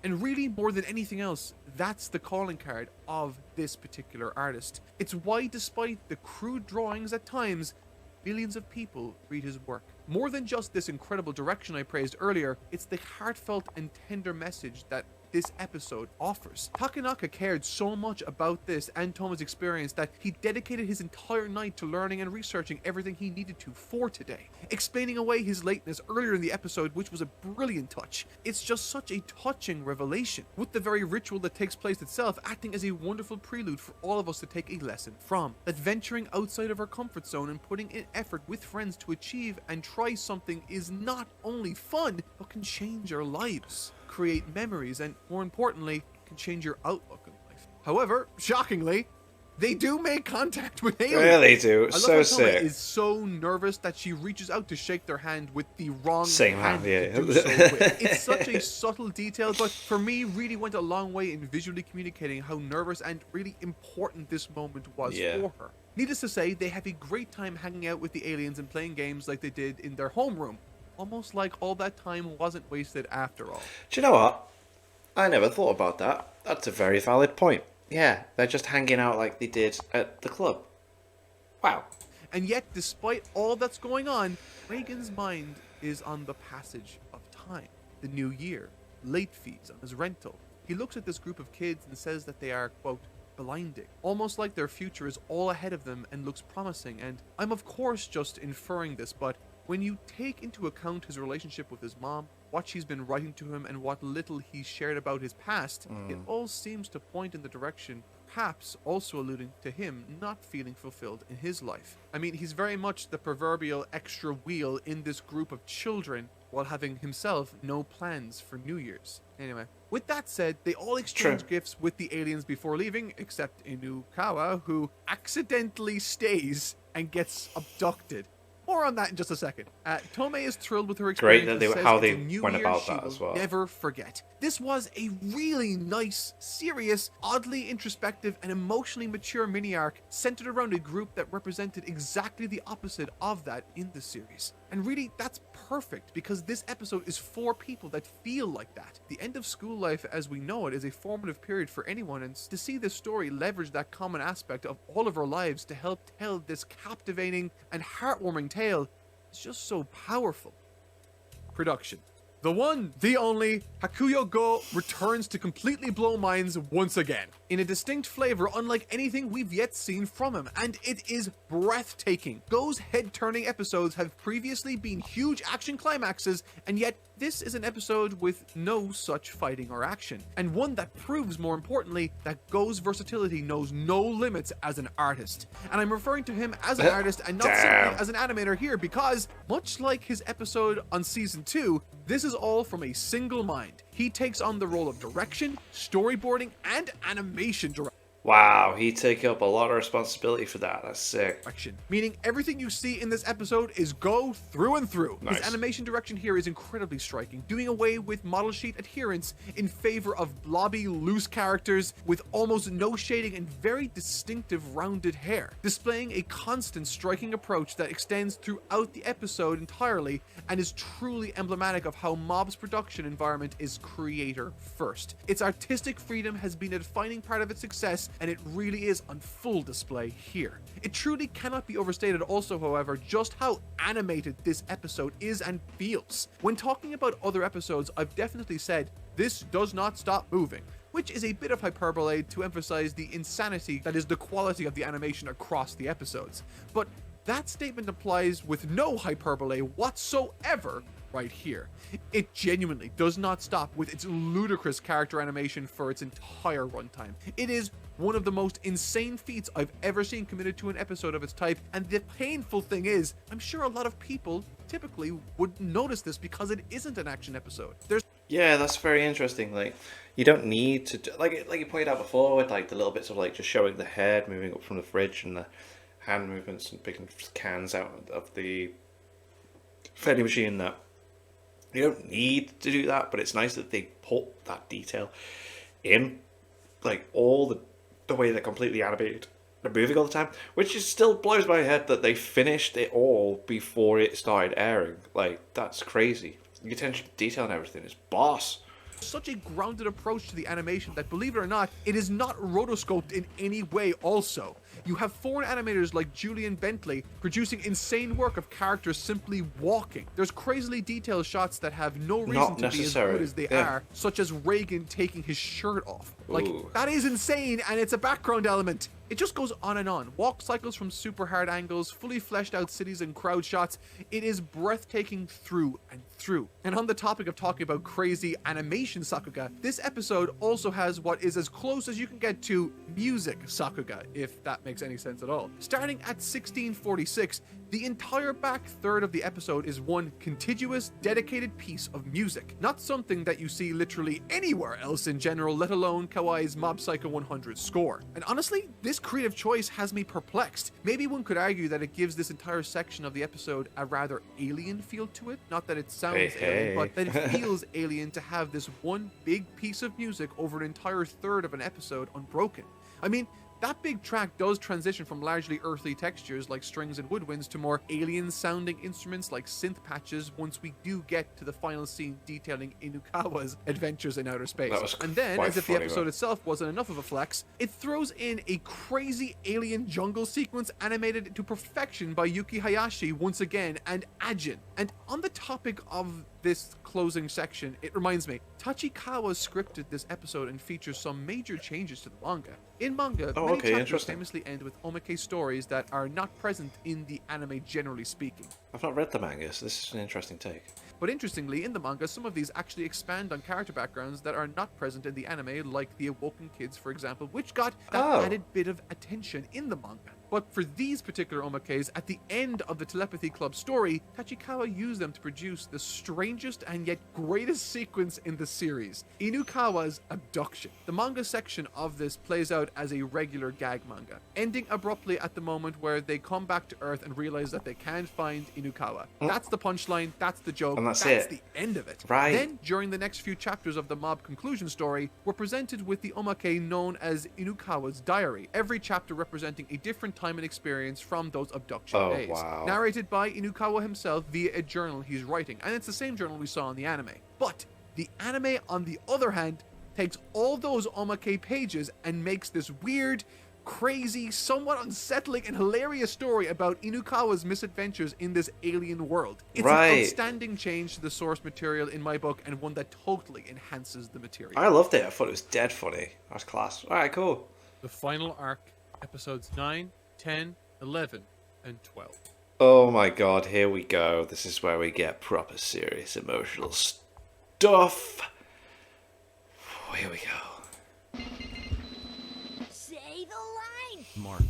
And really, more than anything else, that's the calling card of this particular artist. It's why, despite the crude drawings at times, billions of people read his work. More than just this incredible direction I praised earlier, it's the heartfelt and tender message that this episode offers. Takanaka cared so much about this and Toma's experience that he dedicated his entire night to learning and researching everything he needed to for today, explaining away his lateness earlier in the episode, which was a brilliant touch. It's just such a touching revelation, with the very ritual that takes place itself acting as a wonderful prelude for all of us to take a lesson from. That venturing outside of our comfort zone and putting in effort with friends to achieve and try something is not only fun, but can change our lives, create memories, and more importantly, can change your outlook on life. However, shockingly, they do make contact with aliens. Yeah, they do. I love So how Toma sick. is so nervous that she reaches out to shake their hand with the wrong Same hand hand, yeah. to do so with. It's such a subtle detail, but for me, really went a long way in visually communicating how nervous and really important this moment was Yeah. for her. Needless to say, they have a great time hanging out with the aliens and playing games like they did in their homeroom. Almost like all that time wasn't wasted after all. Do you know what? I never thought about that. That's a very valid point. Yeah, they're just hanging out like they did at the club. Wow. And yet, despite all that's going on, Reagan's mind is on the passage of time. The new year, late fees on his rental. He looks at this group of kids and says that they are, quote, blinding. Almost like their future is all ahead of them and looks promising. And I'm of course just inferring this, but when you take into account his relationship with his mom, what she's been writing to him, and what little he's shared about his past, it all seems to point in the direction, perhaps also alluding to him not feeling fulfilled in his life. I mean, he's very much the proverbial extra wheel in this group of children, while having himself no plans for New Year's. Anyway, with that said, they all exchange True. gifts with the aliens before leaving, except Inukawa, who accidentally stays and gets abducted. More on that in just a second. Tomei is thrilled with her Great experience. that and they- says how it's they a new went year about she that will as well. never forget. This was a really nice, serious, oddly introspective, and emotionally mature mini-arc centered around a group that represented exactly the opposite of that in the series. And really, that's perfect, because this episode is for people that feel like that. The end of school life as we know it is a formative period for anyone, and to see this story leverage that common aspect of all of our lives to help tell this captivating and heartwarming tale is just so powerful. Production. The one, the only, Hakuyo Go returns to completely blow minds once again, in a distinct flavor unlike anything we've yet seen from him, and it is breathtaking. Go's head-turning episodes have previously been huge action climaxes, and yet this is an episode with no such fighting or action, and one that proves, more importantly, that Go's versatility knows no limits as an artist. And I'm referring to him as an artist and not simply as an animator here, because much like his episode on Season 2, this is all from a single mind. He takes on the role of direction, storyboarding, and animation direction. Wow, he took up a lot of responsibility for that. That's sick. Meaning everything you see in this episode is Go through and through. Nice. His animation direction here is incredibly striking, doing away with model sheet adherence in favor of blobby, loose characters with almost no shading and very distinctive rounded hair, displaying a constant striking approach that extends throughout the episode entirely and is truly emblematic of how Mob's production environment is creator first. Its artistic freedom has been a defining part of its success, and it really is on full display here. It truly cannot be overstated also, however, just how animated this episode is and feels. When talking about other episodes, I've definitely said, this does not stop moving, which is a bit of hyperbole to emphasize the insanity that is the quality of the animation across the episodes. But that statement applies with no hyperbole whatsoever right here. It genuinely does not stop with its ludicrous character animation for its entire runtime. It is one of the most insane feats I've ever seen committed to an episode of its type, and the painful thing is, I'm sure a lot of people typically wouldn't notice this because it isn't an action episode. Yeah, that's very interesting. Like, you don't need to do, like you pointed out before, with like the little bits of like just showing the head moving up from the fridge and the hand movements and picking cans out of the vending machine. That you don't need to do that, but it's nice that they put that detail in, like all the way they're completely animated, they're moving all the time, which just still blows my head that they finished it all before it started airing. Like, that's crazy. The attention to detail and everything is boss. Such a grounded approach to the animation that, believe it or not, it is not rotoscoped in any way also. You have foreign animators like Julian Bentley producing insane work of characters simply walking. There's crazily detailed shots that have no reason to be as good as they are, such as Reagan taking his shirt off. Like, that is insane, and it's a background element. It just goes on and on. Walk cycles from super hard angles, fully fleshed out cities and crowd shots. It is breathtaking through and through. And on the topic of talking about crazy animation Sakuga, this episode also has what is as close as you can get to music Sakuga, if that makes any sense at all. Starting at 1646, the entire back third of the episode is one contiguous, dedicated piece of music. Not something that you see literally anywhere else in general, let alone Kawaii's Mob Psycho 100 score. And honestly, this creative choice has me perplexed. Maybe one could argue that it gives this entire section of the episode a rather alien feel to it. Not that it sounds alien, but that it feels alien to have this one big piece of music over an entire third of an episode unbroken. I mean, that big track does transition from largely earthly textures like strings and woodwinds to more alien sounding instruments like synth patches once we do get to the final scene detailing Inukawa's adventures in outer space. And then, as if the episode itself wasn't enough of a flex, it throws in a crazy alien jungle sequence animated to perfection by Yuki Hayashi once again and Ajin. And on the topic of this closing section, it reminds me, Tachikawa scripted this episode and features some major changes to the manga. In manga, many chapters famously end with omake stories that are not present in the anime generally speaking. I've not read the manga, so this is an interesting take. But interestingly, in the manga, some of these actually expand on character backgrounds that are not present in the anime, like the Awoken Kids, for example, which got that added bit of attention in the manga. But for these particular omakes, at the end of the Telepathy Club story, Tachikawa used them to produce the strangest and yet greatest sequence in the series, Inukawa's abduction. The manga section of this plays out as a regular gag manga, ending abruptly at the moment where they come back to Earth and realize that they can't find Inukawa. That's the punchline, that's the joke, and that's the end of it. Right. Then, during the next few chapters of the mob conclusion story, we're presented with the omake known as Inukawa's Diary, every chapter representing a different time and experience from those abduction days. Narrated by Inukawa himself via a journal he's writing, and it's the same journal we saw in the anime. But the anime, on the other hand, takes all those omake pages and makes this weird, crazy, somewhat unsettling, and hilarious story about Inukawa's misadventures in this alien world. It's Right. an outstanding change to the source material in my book, and one that totally enhances the material. I loved it. I thought it was dead funny. That's class. All right, cool. The final arc, episodes 9, 10, 11, and 12. Oh my god, here we go. This is where we get proper serious emotional stuff. Here we go. Say the line! Mark.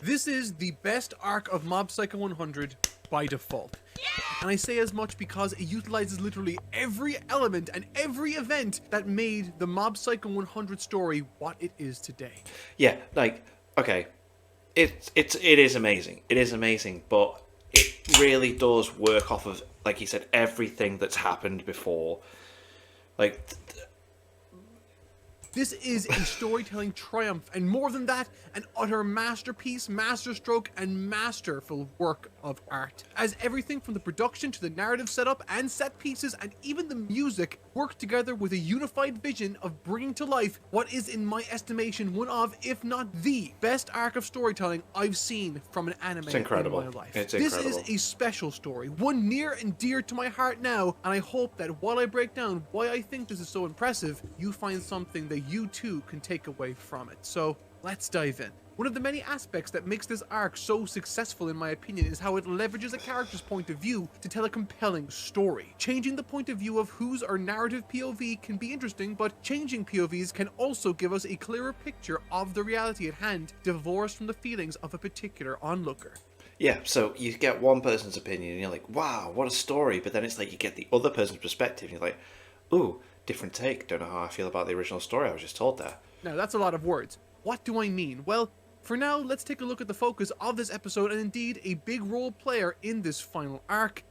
This is the best arc of Mob Psycho 100 by default. And I say as much because it utilizes literally every element and every event that made the Mob Psycho 100 story what it is today. Yeah, like, okay. It is amazing. It is amazing, but it really does work off of, like you said, everything that's happened before. Like, This is a storytelling triumph, and more than that, an utter masterpiece, masterstroke, and masterful work of art. As everything from the production to the narrative setup and set pieces and even the music work together with a unified vision of bringing to life what is, in my estimation, one of, if not the best arc of storytelling I've seen from an anime It's incredible. in my life. It's This incredible. is a special story, one near and dear to my heart now, and I hope that while I break down why I think this is so impressive, you find something that you too can take away from it. So let's dive in. One of the many aspects that makes this arc so successful in my opinion is how it leverages a character's point of view to tell a compelling story. Changing the point of view of whose or narrative POV can be interesting, but changing POVs can also give us a clearer picture of the reality at hand, divorced from the feelings of a particular onlooker. yeah, so you get one person's opinion and you're like, wow, what a story. But then it's like you get the other person's perspective and you're like, ooh, different take. Don't know how I feel about the original story I was just told there. Now, that's a lot of words. What do I mean? Well, for now, let's take a look at the focus of this episode and indeed a big role player in this final arc,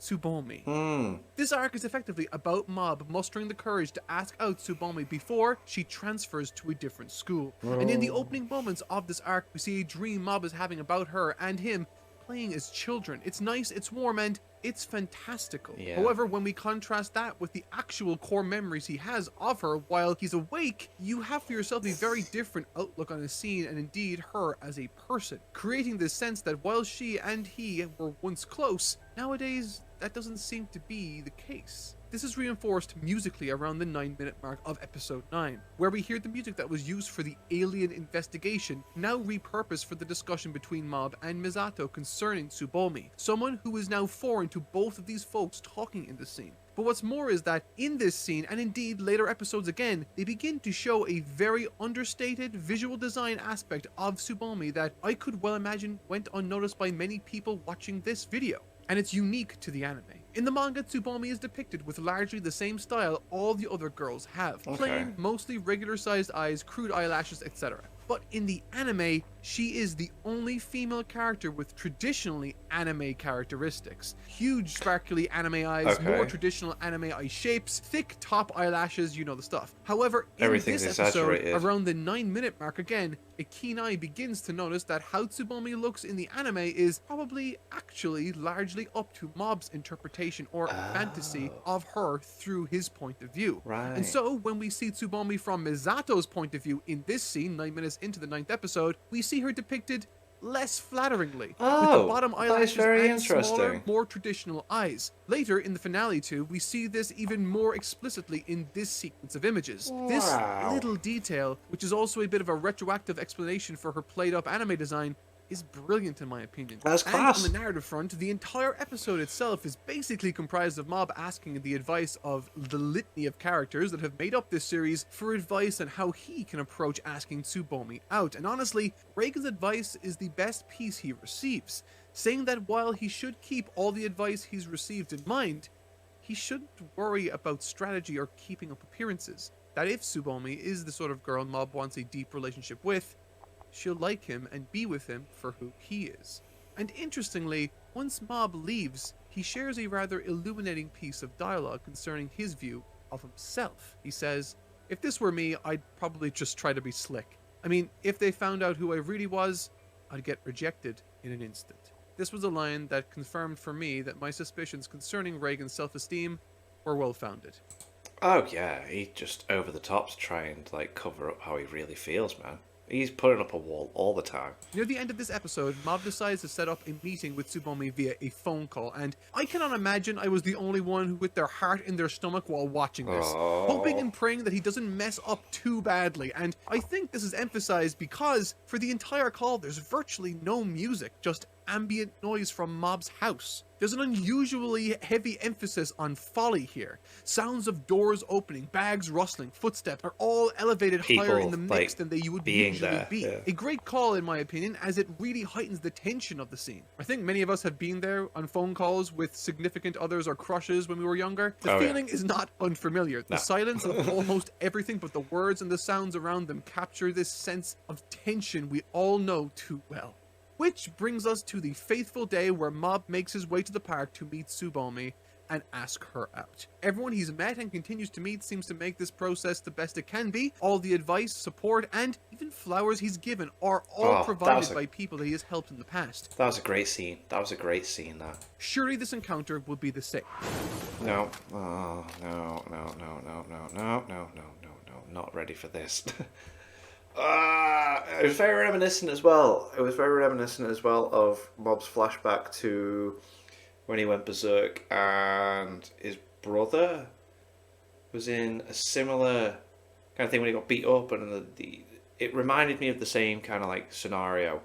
Tsubomi. This arc is effectively about Mob mustering the courage to ask out Tsubomi before she transfers to a different school. And in the opening moments of this arc, we see a dream Mob is having about her and him playing as children. It's nice, it's warm, and it's fantastical. Yeah. However, when we contrast that with the actual core memories he has of her while he's awake, you have for yourself a very different outlook on the scene and indeed her as a person, creating this sense that while she and he were once close, nowadays that doesn't seem to be the case. This is reinforced musically around the 9-minute mark of episode 9, where we hear the music that was used for the alien investigation now repurposed for the discussion between Mob and Misato concerning Tsubomi, someone who is now foreign to both of these folks talking in the scene. But what's more is that in this scene, and indeed later episodes again, they begin to show a very understated visual design aspect of Tsubomi that I could well imagine went unnoticed by many people watching this video. And it's unique to the anime. In the manga, Tsubomi is depicted with largely the same style all the other girls have. Okay. Plain, mostly regular-sized eyes, crude eyelashes, etc. But in the anime, she is the only female character with traditionally anime characteristics. Huge sparkly anime eyes, Okay. more traditional anime eye shapes, thick top eyelashes, you know the stuff. However, in Everything's this episode, exaggerated. around the 9-minute mark again, a keen eye begins to notice that how Tsubomi looks in the anime is probably actually largely up to Mob's interpretation or fantasy of her through his point of view. Right. And so when we see Tsubomi from Misato's point of view in this scene, 9 minutes into the 9th episode, we see her depicted less flatteringly, with the Oh, bottom that is eyelashes very and smaller, interesting. more traditional eyes. Later in the finale too, we see this even more explicitly in this sequence of images. This Wow. little detail, which is also a bit of a retroactive explanation for her played-up anime design, is brilliant in my opinion. That's And class. on the narrative front, the entire episode itself is basically comprised of Mob asking the advice of the litany of characters that have made up this series for advice on how he can approach asking Tsubomi out. And honestly, Reigen's advice is the best piece he receives, saying that while he should keep all the advice he's received in mind, he shouldn't worry about strategy or keeping up appearances. That if Tsubomi is the sort of girl Mob wants a deep relationship with, she'll like him and be with him for who he is. And interestingly, once Mob leaves, he shares a rather illuminating piece of dialogue concerning his view of himself. He says, "If this were me, I'd probably just try to be slick. I mean, if they found out who I really was, I'd get rejected in an instant." This was a line that confirmed for me that my suspicions concerning Reigen's self-esteem were well-founded. Oh yeah, he just over the top to try and like cover up how he really feels, man. He's putting up a wall all the time. Near the end of this episode, Mob decides to set up a meeting with Tsubomi via a phone call, and I cannot imagine I was the only one who with their heart in their stomach while watching this, hoping and praying that he doesn't mess up too badly. And I think this is emphasized because for the entire call there's virtually no music, just ambient noise from Mob's house. There's an unusually heavy emphasis on folly here. Sounds of doors opening, bags rustling, footsteps are all elevated higher in the mix than they would usually be. Yeah. A great call in my opinion, as it really heightens the tension of the scene. I think many of us have been there on phone calls with significant others or crushes when we were younger. The feeling is not unfamiliar. The silence of almost everything but the words and the sounds around them capture this sense of tension we all know too well. Which brings us to the fateful day where Mob makes his way to the park to meet Tsubomi and ask her out. Everyone he's met and continues to meet seems to make this process the best it can be. All the advice, support, and even flowers he's given are all provided by people that he has helped in the past. That was a great scene. That was a great scene, that. Surely this encounter will be the same. No. Oh, no. Not ready for this. It was very reminiscent as well. It was very reminiscent as well of Mob's flashback to when he went berserk and his brother was in a similar kind of thing when he got beat up, and it reminded me of the same kind of like scenario.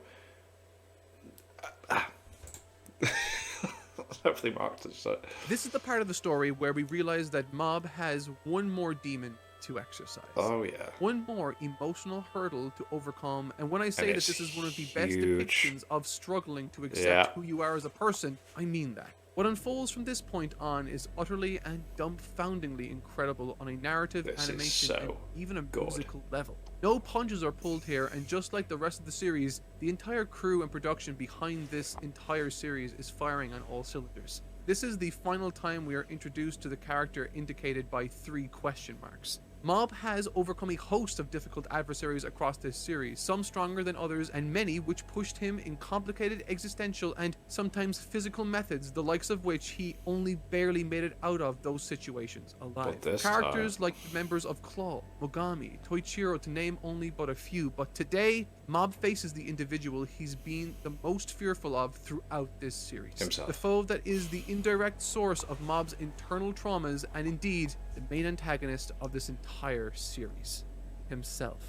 Hopefully marked it. So. This is the part of the story where we realize that Mob has one more demon to exercise. Oh yeah. One more emotional hurdle to overcome, and when I say that this is one of the best depictions of struggling to accept who you are as a person, I mean that. What unfolds from this point on is utterly and dumbfoundingly incredible on a narrative, animation, and even a musical level. No punches are pulled here, and just like the rest of the series, the entire crew and production behind this entire series is firing on all cylinders. This is the final time we are introduced to the character indicated by 3 question marks. Mob has overcome a host of difficult adversaries across this series, some stronger than others, and many which pushed him in complicated existential and sometimes physical methods, the likes of which he only barely made it out of those situations alive. Characters like the members of Claw, Mogami, Toichiro, to name only but a few, but today, Mob faces the individual he's been the most fearful of throughout this series. Himself. The foe that is the indirect source of Mob's internal traumas, and indeed, the main antagonist of this entire series. Himself.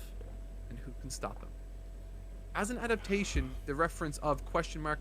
And who can stop him? As an adaptation, the reference of question mark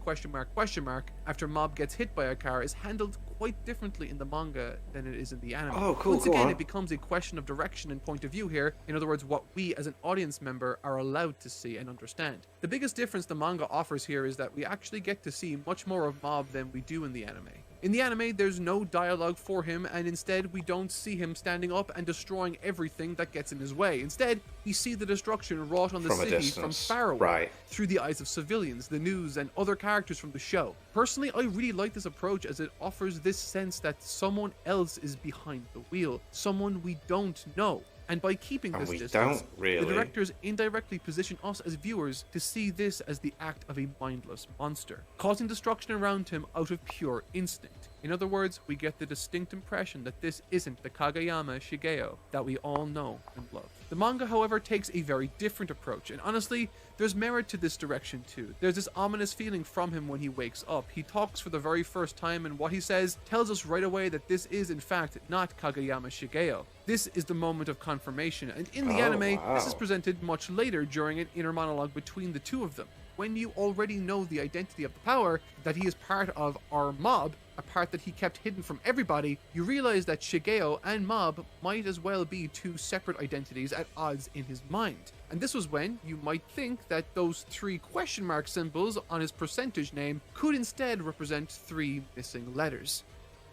after Mob gets hit by a car is handled quite differently in the manga than it is in the anime. Oh, cool. Once again, it becomes a question of direction and point of view here. In other words, what we as an audience member are allowed to see and understand. The biggest difference the manga offers here is that we actually get to see much more of Mob than we do in the anime. In the anime, there's no dialogue for him, and instead we don't see him standing up and destroying everything that gets in his way. Instead, we see the destruction wrought on the city from far away, through the eyes of civilians, the news, and other characters from the show. Personally, I really like this approach as it offers this sense that someone else is behind the wheel, someone we don't know. And by keeping this distance, the directors indirectly position us as viewers to see this as the act of a mindless monster, causing destruction around him out of pure instinct. In other words, we get the distinct impression that this isn't the Kageyama Shigeo that we all know and love. The manga, however, takes a very different approach, and honestly, there's merit to this direction too. There's this ominous feeling from him when he wakes up. He talks for the very first time, and what he says tells us right away that this is in fact not Kageyama Shigeo. This is the moment of confirmation, and in the anime, this is presented much later during an inner monologue between the two of them. When you already know the identity of the power, that he is part of our Mob, a part that he kept hidden from everybody, you realize that Shigeo and Mob might as well be 2 separate identities at odds in his mind. And this was when you might think that those 3 question mark symbols on his percentage name could instead represent 3 missing letters.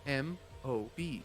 M-O-B.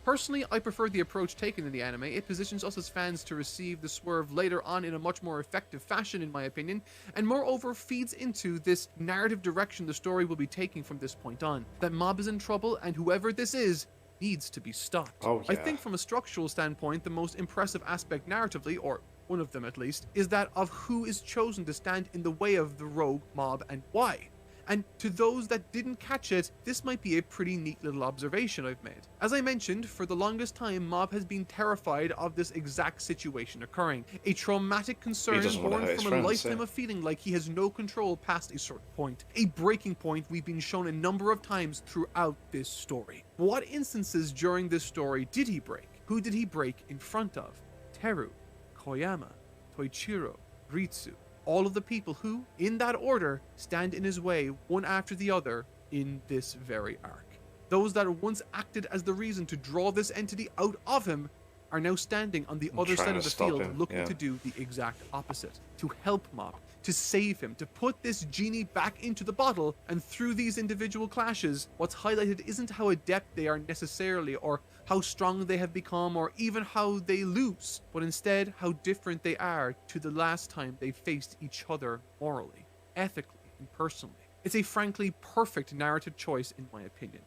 Personally, I prefer the approach taken in the anime. It positions us as fans to receive the swerve later on in a much more effective fashion, in my opinion, and moreover feeds into this narrative direction the story will be taking from this point on. That Mob is in trouble, and whoever this is needs to be stopped. I think from a structural standpoint, the most impressive aspect narratively, or one of them at least, is that of who is chosen to stand in the way of the rogue Mob and why. And to those that didn't catch it, this might be a pretty neat little observation I've made. As I mentioned, for the longest time, Mob has been terrified of this exact situation occurring. A traumatic concern doesn't want to born hurt his from a friends, lifetime yeah. of feeling like he has no control past a certain point. A breaking point we've been shown a number of times throughout this story. What instances during this story did he break? Who did he break in front of? Teru, Koyama, Toichiro, Ritsu. All of the people who, in that order, stand in his way one after the other in this very arc. Those that once acted as the reason to draw this entity out of him are now standing on the other trying side to of the stop field him, looking yeah. to do the exact opposite. To help Mob, to save him, to put this genie back into the bottle. And through these individual clashes, what's highlighted isn't how adept they are necessarily, or how strong they have become, or even how they lose, but instead how different they are to the last time they faced each other morally, ethically, and personally. It's a frankly perfect narrative choice in my opinion.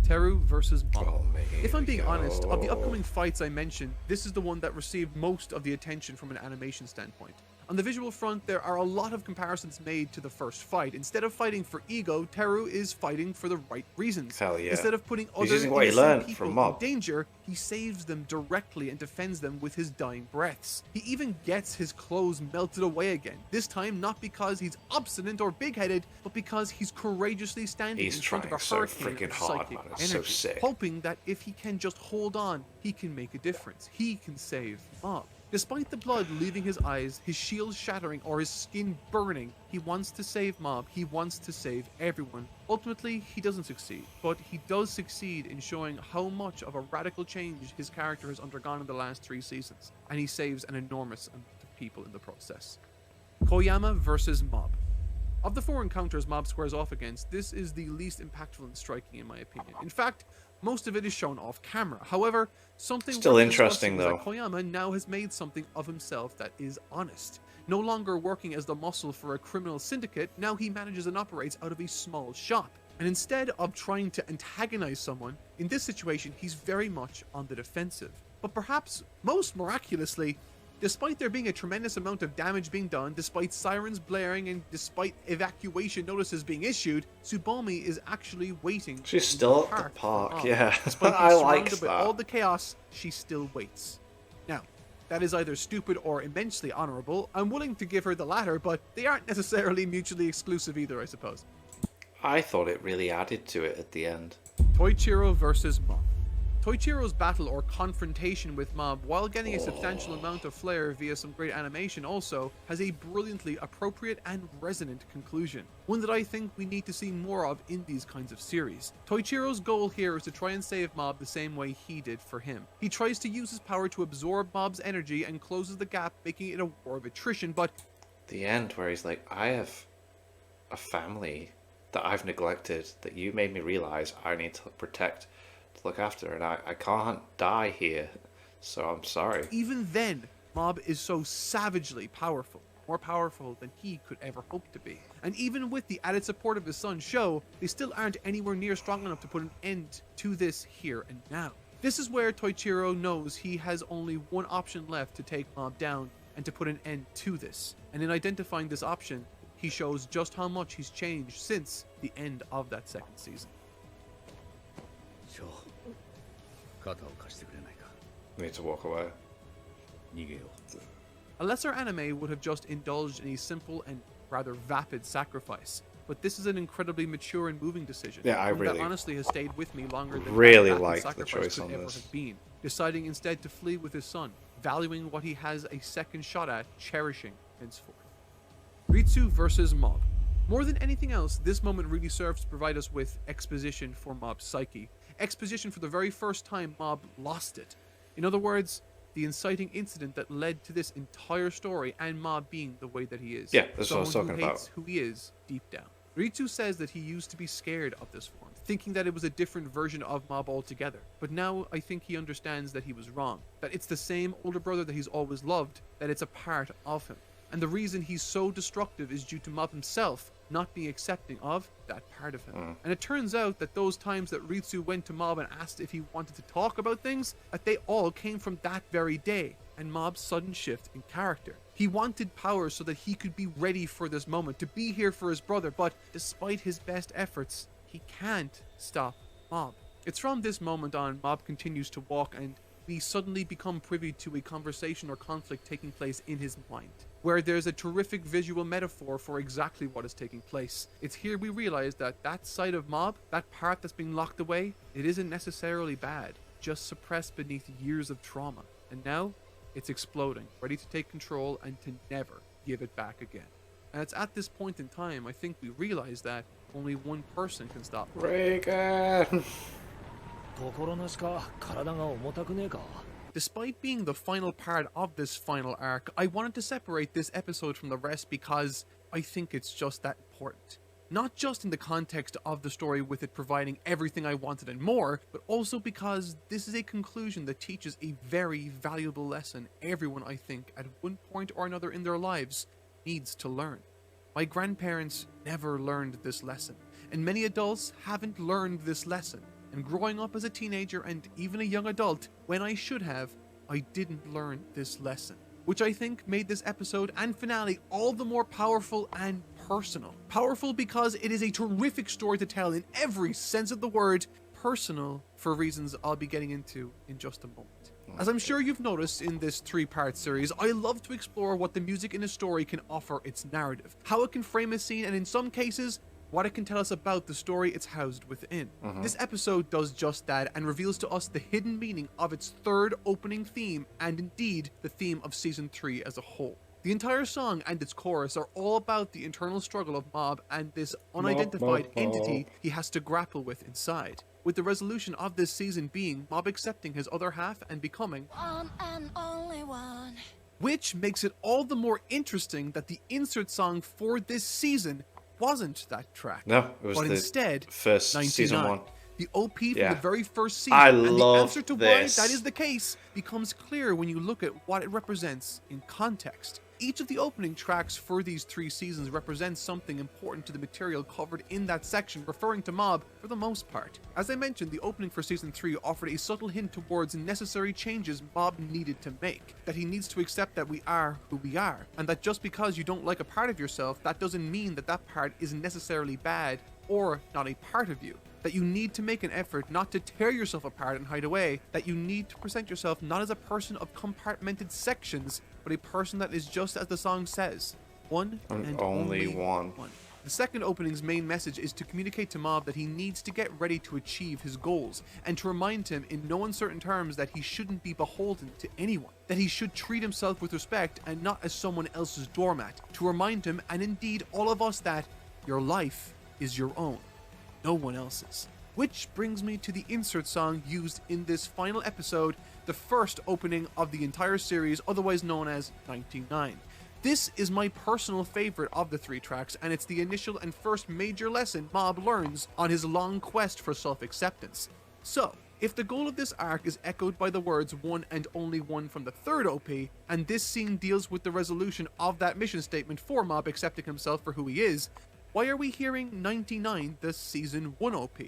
Teru versus Mob. Oh, mate, If I'm being here we honest, of the go. upcoming fights I mentioned, this is the one that received most of the attention from an animation standpoint. On the visual front, there are a lot of comparisons made to the first fight. Instead of fighting for ego, Teru is fighting for the right reasons. Hell yeah. Instead of putting other using what he innocent learned people from Mob. in danger, he saves them directly and defends them with his dying breaths. He even gets his clothes melted away again. This time, not because he's obstinate or big-headed, but because he's courageously standing He's in front of a trying so hurricane freaking of hard, psychic man. It's so energy, sick. hoping that if he can just hold on, he can make a difference. He can save Mob. Despite the blood leaving his eyes, his shield shattering, or his skin burning, he wants to save Mob. He wants to save everyone. Ultimately, he doesn't succeed, but he does succeed in showing how much of a radical change his character has undergone in the last 3 seasons, and he saves an enormous amount of people in the process. Koyama versus Mob. Of the 4 encounters Mob squares off against, this is the least impactful and striking in my opinion. In fact, most of it is shown off camera. However, something Still worth interesting, discussing is though. that Koyama now has made something of himself that is honest. No longer working as the muscle for a criminal syndicate, now he manages and operates out of a small shop. And instead of trying to antagonize someone, in this situation he's very much on the defensive. But perhaps most miraculously, despite there being a tremendous amount of damage being done, despite sirens blaring, and despite evacuation notices being issued, Tsubomi is actually waiting. She's in still at the park for park, Mob. yeah. Despite being I like surrounded by that. all the chaos, she still waits. Now, that is either stupid or immensely honorable. I'm willing to give her the latter, but they aren't necessarily mutually exclusive either, I suppose. I thought it really added to it at the end. Toichiro versus Mob. Toichiro's battle or confrontation with Mob, while getting a substantial amount of flair via some great animation also, has a brilliantly appropriate and resonant conclusion. One that I think we need to see more of in these kinds of series. Toichiro's goal here is to try and save Mob the same way he did for him. He tries to use his power to absorb Mob's energy and closes the gap, making it a war of attrition, but The end where he's like, I have a family that I've neglected, that you made me realize I need to protect, to look after, and I can't die here, so I'm sorry. even then, Mob is so savagely powerful. More powerful than he could ever hope to be. And even with the added support of his son Sho, they still aren't anywhere near strong enough to put an end to this here and now. This is where Toichiro knows he has only one option left to take Mob down and to put an end to this. And in identifying this option, he shows just how much he's changed since the end of that second season. ショー肩を貸してくれないか Need to walk away. 逃げよう A lesser anime would have just indulged in a simple and rather vapid sacrifice, but this is an incredibly mature and moving decision. Yeah, I one really- that honestly has stayed with me longer than really that vapid like the sacrifice choice could on ever this. have been. Deciding instead to flee with his son, valuing what he has a second shot at, cherishing henceforth. Ritsu versus Mob. More than anything else, this moment really serves to provide us with exposition for Mob's psyche. Exposition for the very first time Mob lost it. In other words, the inciting incident that led to this entire story and Mob being the way that he is. Yeah, that's what I was Someone talking who about. hates who he is deep down. Ritsu says that he used to be scared of this form, thinking that it was a different version of Mob altogether. But now I think he understands that he was wrong, that it's the same older brother that he's always loved, that it's a part of him. And the reason he's so destructive is due to Mob himself not being accepting of that part of him. And it turns out that those times that Ritsu went to Mob and asked if he wanted to talk about things, that they all came from that very day, and Mob's sudden shift in character. He wanted power so that he could be ready for this moment, to be here for his brother, but despite his best efforts, he can't stop Mob. It's from this moment on, Mob continues to walk and we suddenly become privy to a conversation or conflict taking place in his mind, where there's a terrific visual metaphor for exactly what is taking place. It's here we realize that that side of Mob, that part that's being locked away, it isn't necessarily bad, just suppressed beneath years of trauma. And now, it's exploding, ready to take control and to never give it back again. And it's at this point in time, I think we realize that only one person can stop Mob. Reagan! 心なしか体が重たくねえか Despite being the final part of this final arc, I wanted to separate this episode from the rest because I think it's just that important. Not just in the context of the story with it providing everything I wanted and more, but also because this is a conclusion that teaches a very valuable lesson everyone, I think, at one point or another in their lives needs to learn. My grandparents never learned this lesson, and many adults haven't learned this lesson. And growing up as a teenager and even a young adult, when I should have, I didn't learn this lesson. Which I think made this episode and finale all the more powerful and personal. Powerful because it is a terrific story to tell in every sense of the word. Personal for reasons I'll be getting into in just a moment. As I'm sure you've noticed in this 3-part series, I love to explore what the music in a story can offer its narrative, how it can frame a scene, and in some cases, what it can tell us about the story it's housed within. This episode does just that and reveals to us the hidden meaning of its third opening theme and indeed the theme of Season 3 as a whole. The entire song and its chorus are all about the internal struggle of Mob and this unidentified entity he has to grapple with inside, with the resolution of this season being Mob accepting his other half and becoming one and only one. Which makes it all the more interesting that the insert song for this season wasn't that track. No, it was but the instead, first 99. season 1. The OP from Yeah. the very first season. I and the love answer to this. why that is the case becomes clear when you look at what it represents in context. Each of the opening tracks for these 3 seasons represents something important to the material covered in that section, referring to Mob for the most part. As I mentioned, the opening for Season 3 offered a subtle hint towards necessary changes Mob needed to make, that he needs to accept that we are who we are, and that just because you don't like a part of yourself, that doesn't mean that that part isn't necessarily bad or not a part of you. That you need to make an effort not to tear yourself apart and hide away, that you need to present yourself not as a person of compartmented sections, but a person that is just as the song says, one and only one. The second opening's main message is to communicate to Mob that he needs to get ready to achieve his goals, and to remind him in no uncertain terms that he shouldn't be beholden to anyone, that he should treat himself with respect and not as someone else's doormat, to remind him, and indeed all of us, that your life is your own, no one else's. Which brings me to the insert song used in this final episode, the first opening of the entire series, otherwise known as 99. This is my personal favorite of the 3 tracks, and it's the initial and first major lesson Mob learns on his long quest for self-acceptance. So, if the goal of this arc is echoed by the words one and only one from the third OP, and this scene deals with the resolution of that mission statement for Mob accepting himself for who he is, why are we hearing 99, the Season 1 OP?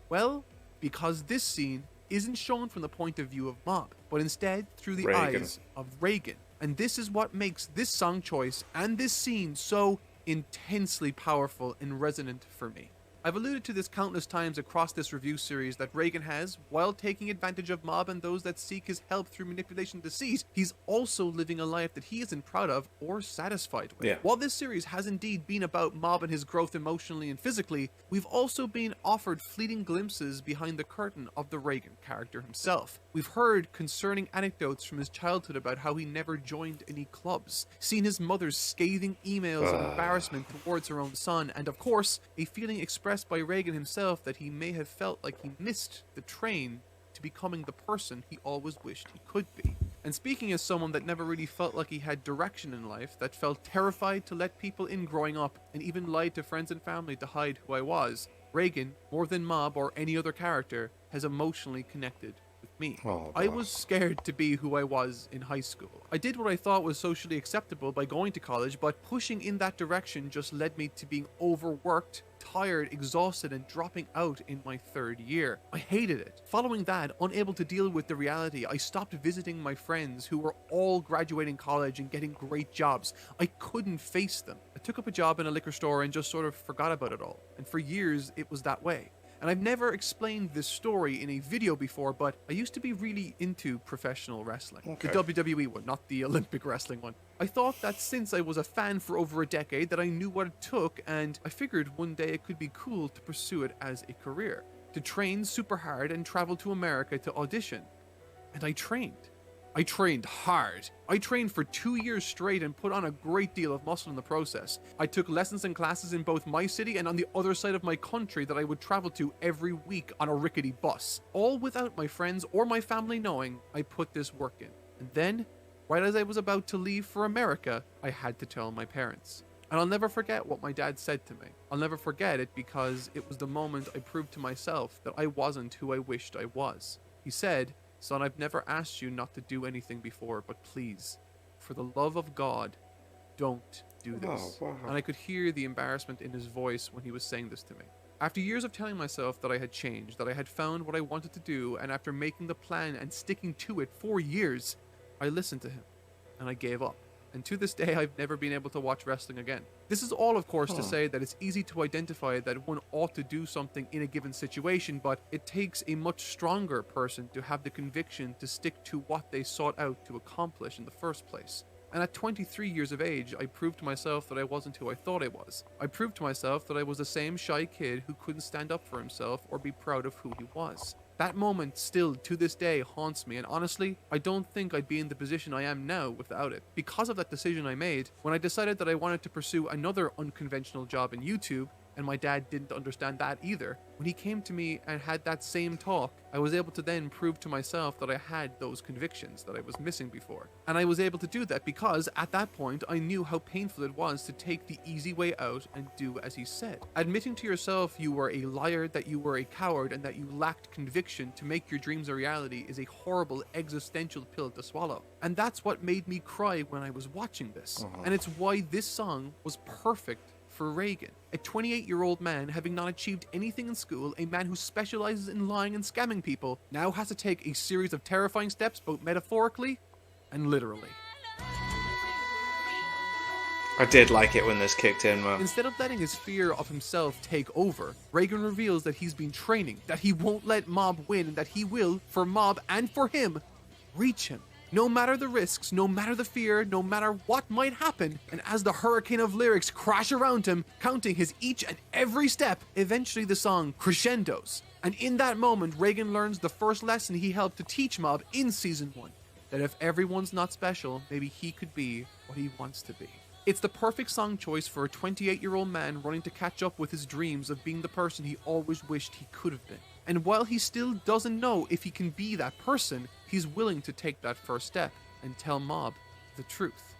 Well, because this scene isn't shown from the point of view of Mob, but instead through the Reagan. eyes of Reagan. And this is what makes this song choice and this scene so intensely powerful and resonant for me. I've alluded to this countless times across this review series that Reagan has, while taking advantage of Mob and those that seek his help through manipulation and deceit, he's also living a life that he isn't proud of or satisfied with. Yeah. While this series has indeed been about Mob and his growth emotionally and physically, we've also been offered fleeting glimpses behind the curtain of the Reagan character himself. We've heard concerning anecdotes from his childhood about how he never joined any clubs, seen his mother's scathing emails of embarrassment towards her own son, and of course, a feeling expressed by Reagan himself that he may have felt like he missed the train to becoming the person he always wished he could be. And speaking as someone that never really felt like he had direction in life, that felt terrified to let people in growing up, and even lied to friends and family to hide who I was, Reagan, more than Mob or any other character, has emotionally connected with me. Oh, I boss. was scared to be who I was in high school. I did what I thought was socially acceptable by going to college, but pushing in that direction just led me to being overworked, tired, exhausted, and dropping out in my 3rd year. I hated it. Following that, unable to deal with the reality, I stopped visiting my friends who were all graduating college and getting great jobs. I couldn't face them. I took up a job in a liquor store and just sort of forgot about it all. And for years, it was that way. And I've never explained this story in a video before, but I used to be really into professional wrestling. Okay. The WWE one, not the Olympic wrestling one. I thought that since I was a fan for over a decade that I knew what it took, and I figured one day it could be cool to pursue it as a career. To train super hard and travel to America to audition. And I trained. I trained hard. I trained for 2 years straight and put on a great deal of muscle in the process. I took lessons and classes in both my city and on the other side of my country that I would travel to every week on a rickety bus. All without my friends or my family knowing I put this work in. And then, right as I was about to leave for America, I had to tell my parents. And I'll never forget what my dad said to me. I'll never forget it because it was the moment I proved to myself that I wasn't who I wished I was. He said, "Son, I've never asked you not to do anything before, but please, for the love of God, don't do this." Oh, wow. And I could hear the embarrassment in his voice when he was saying this to me. After years of telling myself that I had changed, that I had found what I wanted to do, and after making the plan and sticking to it for years, I listened to him, and I gave up. And to this day, I've never been able to watch wrestling again. This is all, of course, to say that it's easy to identify that one ought to do something in a given situation, but it takes a much stronger person to have the conviction to stick to what they sought out to accomplish in the first place. And at 23 years of age, I proved to myself that I wasn't who I thought I was. I proved to myself that I was the same shy kid who couldn't stand up for himself or be proud of who he was. That moment still, to this day, haunts me, and honestly, I don't think I'd be in the position I am now without it. Because of that decision I made, when I decided that I wanted to pursue another unconventional job in YouTube, and my dad didn't understand that either, when he came to me and had that same talk, I was able to then prove to myself that I had those convictions that I was missing before. And I was able to do that because, at that point, I knew how painful it was to take the easy way out and do as he said. Admitting to yourself you were a liar, that you were a coward, and that you lacked conviction to make your dreams a reality is a horrible existential pill to swallow. And that's what made me cry when I was watching this. And it's why this song was perfect for Reagan. A 28-year-old man having not achieved anything in school, a man who specializes in lying and scamming people, now has to take a series of terrifying steps, both metaphorically and literally. I did like it when this kicked in, man. Instead of letting his fear of himself take over, Reagan reveals that he's been training, that he won't let Mob win, and that he will, for Mob and for him, reach him. No matter the risks, no matter the fear, no matter what might happen, and as the hurricane of lyrics crash around him, counting his each and every step, eventually the song crescendos. And in that moment, Reagan learns the first lesson he helped to teach Mob in Season 1, that if everyone's not special, maybe he could be what he wants to be. It's the perfect song choice for a 28-year-old man running to catch up with his dreams of being the person he always wished he could have been. And while he still doesn't know if he can be that person, he's willing to take that first step and tell Mob the truth.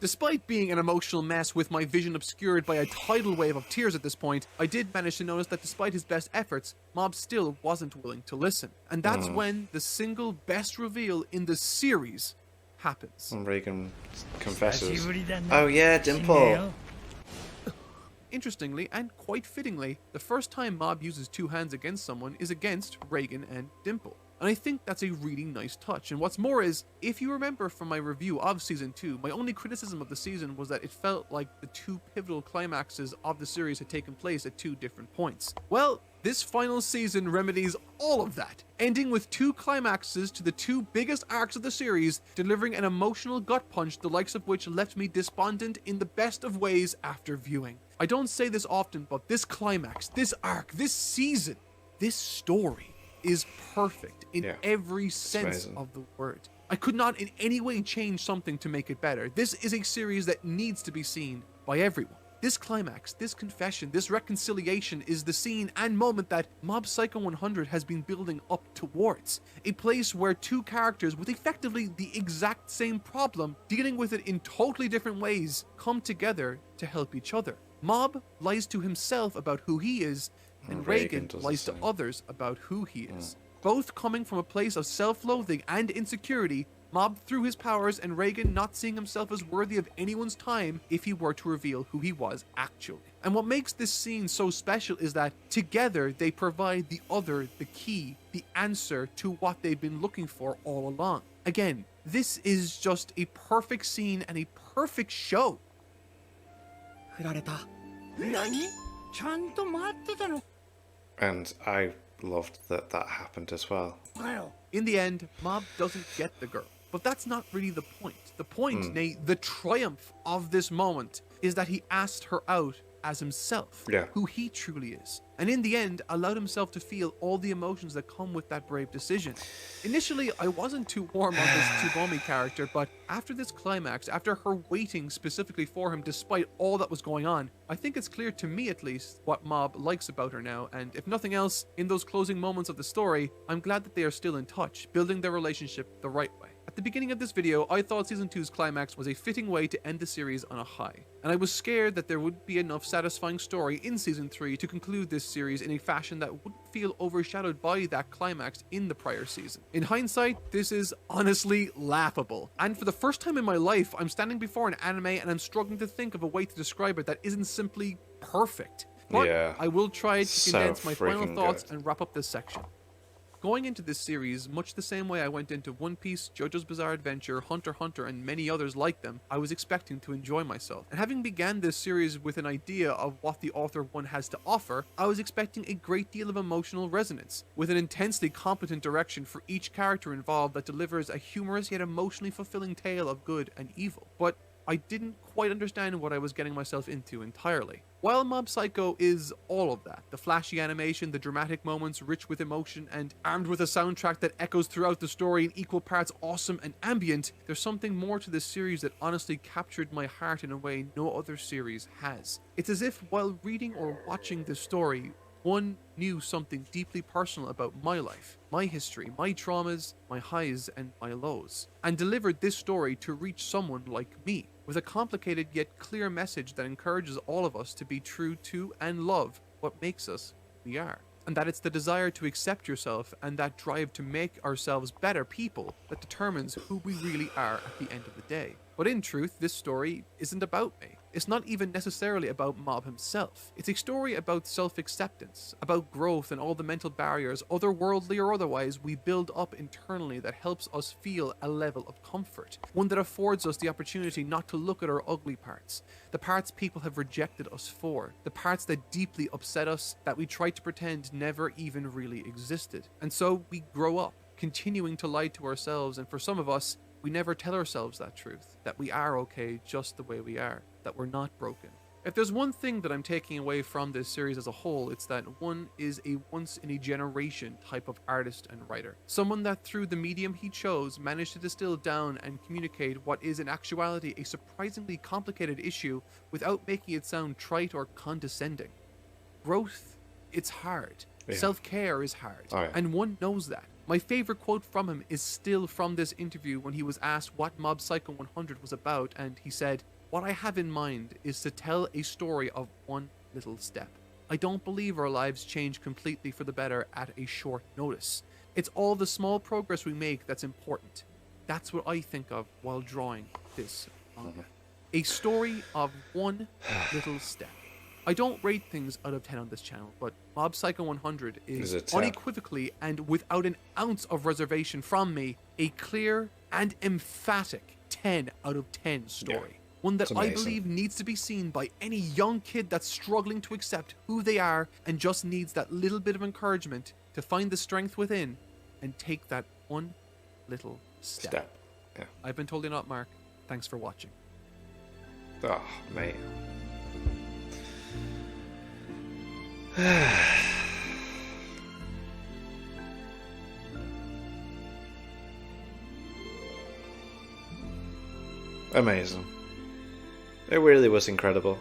Despite being an emotional mess with my vision obscured by a tidal wave of tears at this point, I did manage to notice that despite his best efforts, Mob still wasn't willing to listen. And that's when the single best reveal in the series happens. And Reagan confesses. Oh yeah, Dimple. Interestingly, and quite fittingly, the first time Mob uses two hands against someone is against Reagan and Dimple. And I think that's a really nice touch. And what's more is, if you remember from my review of Season 2, my only criticism of the season was that it felt like the two pivotal climaxes of the series had taken place at two different points. Well, this final season remedies all of that, ending with two climaxes to the two biggest arcs of the series, delivering an emotional gut punch the likes of which left me despondent in the best of ways after viewing. I don't say this often, but this climax, this arc, this season, this story is perfect in every sense of the word. I could not in any way change something to make it better. This is a series that needs to be seen by everyone. This climax, this confession, this reconciliation is the scene and moment that Mob Psycho 100 has been building up towards. A place where two characters with effectively the exact same problem, dealing with it in totally different ways, come together to help each other. Mob lies to himself about who he is, and Reagan Reagan does the lies to same. others about who he is. Both coming from a place of self-loathing and insecurity, Mob through his powers and Reagan not seeing himself as worthy of anyone's time if he were to reveal who he was actually. And what makes this scene so special is that together they provide the other the key, the answer to what they've been looking for all along. Again, this is just a perfect scene and a perfect show. 振られた。何？ちゃんと待ってたの And I loved that that happened as well. かよ。 In the end, Mob doesn't get the girl. But that's not really the point. The point, nay, the triumph of this moment, is that he asked her out as himself, Yeah. who he truly is. And in the end, allowed himself to feel all the emotions that come with that brave decision. Initially, I wasn't too warm on this Tsubomi character, but after this climax, after her waiting specifically for him despite all that was going on, I think it's clear to me at least what Mob likes about her now, and if nothing else, in those closing moments of the story, I'm glad that they are still in touch, building their relationship the right way. At the beginning of this video, I thought Season 2's climax was a fitting way to end the series on a high, and I was scared that there wouldn't be enough satisfying story in Season 3 to conclude this series in a fashion that wouldn't feel overshadowed by that climax in the prior season. In hindsight, this is honestly laughable, and for the first time in my life, I'm standing before an anime and I'm struggling to think of a way to describe it that isn't simply perfect. But Yeah. I will try to So condense my final freaking thoughts good. and wrap up this section. Going into this series, much the same way I went into One Piece, JoJo's Bizarre Adventure, Hunter x Hunter, and many others like them, I was expecting to enjoy myself. And having began this series with an idea of what the author one has to offer, I was expecting a great deal of emotional resonance, with an intensely competent direction for each character involved that delivers a humorous yet emotionally fulfilling tale of good and evil. But I didn't quite understand what I was getting myself into entirely. While Mob Psycho is all of that, the flashy animation, the dramatic moments rich with emotion, and armed with a soundtrack that echoes throughout the story in equal parts awesome and ambient, there's something more to this series that honestly captured my heart in a way no other series has. It's as if while reading or watching this story, one knew something deeply personal about my life, my history, my traumas, my highs and my lows, and delivered this story to reach someone like me, with a complicated yet clear message that encourages all of us to be true to and love what makes us who we are. And that it's the desire to accept yourself and that drive to make ourselves better people that determines who we really are at the end of the day. But in truth, this story isn't about me. It's not even necessarily about Mob himself. It's a story about self-acceptance, about growth and all the mental barriers, otherworldly or otherwise, we build up internally that helps us feel a level of comfort. One that affords us the opportunity not to look at our ugly parts, the parts people have rejected us for, the parts that deeply upset us, that we try to pretend never even really existed. And so we grow up, continuing to lie to ourselves, and for some of us, we never tell ourselves that truth, that we are okay just the way we are, that we're not broken. If there's one thing that I'm taking away from this series as a whole, it's that one is a once-in-a-generation type of artist and writer. Someone that through the medium he chose managed to distill down and communicate what is in actuality a surprisingly complicated issue without making it sound trite or condescending. Growth, it's hard. Yeah. Self-care is hard. Oh, yeah. And one knows that. My favorite quote from him is still from this interview when he was asked what Mob Psycho 100 was about, and he said, "What I have in mind is to tell a story of one little step. I don't believe our lives change completely for the better at a short notice. It's all the small progress we make that's important. That's what I think of while drawing this manga. A story of one little step." I don't rate things out of 10 on this channel, but Mob Psycho 100 is Is a 10. unequivocally and without an ounce of reservation from me, a clear and emphatic 10 out of 10 story. One that it's I amazing. believe needs to be seen by any young kid that's struggling to accept who they are and just needs that little bit of encouragement to find the strength within and take that one little step. Yeah. I've been totally not Mark. Thanks for watching. Oh, mate. Amazing. It really was incredible.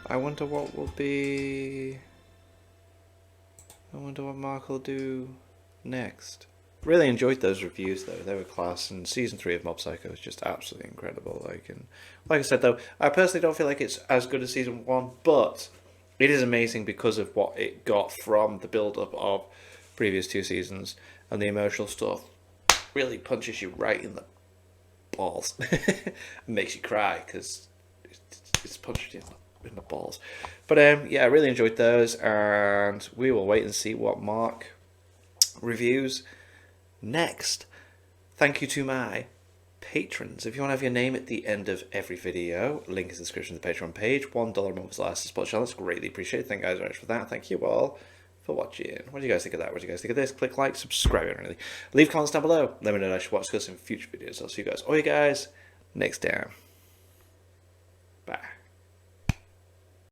I wonder what will be... I wonder what Mark will do next. Really enjoyed those reviews though, they were class, and season 3 of Mob Psycho is just absolutely incredible. Like I said though, I personally don't feel like it's as good as season 1, but it is amazing because of what it got from the build-up of previous 2 seasons, and the emotional stuff really punches you right in the balls. Makes you cry because it's punched you in the balls. But yeah, I really enjoyed those, and we will wait and see what Mark reviews next. Thank you to my patrons. If you want to have your name at the end of every video, link in the description of the Patreon page. $1 a month is the last support channel. It's greatly appreciated. Thank you guys very much for that. Thank you all for watching. What do you guys think of that? What do you guys think of this? Click like, subscribe, really. Leave comments down below. Let me know that I should watch this in future videos. I'll see you guys, all you guys, next time. Bye.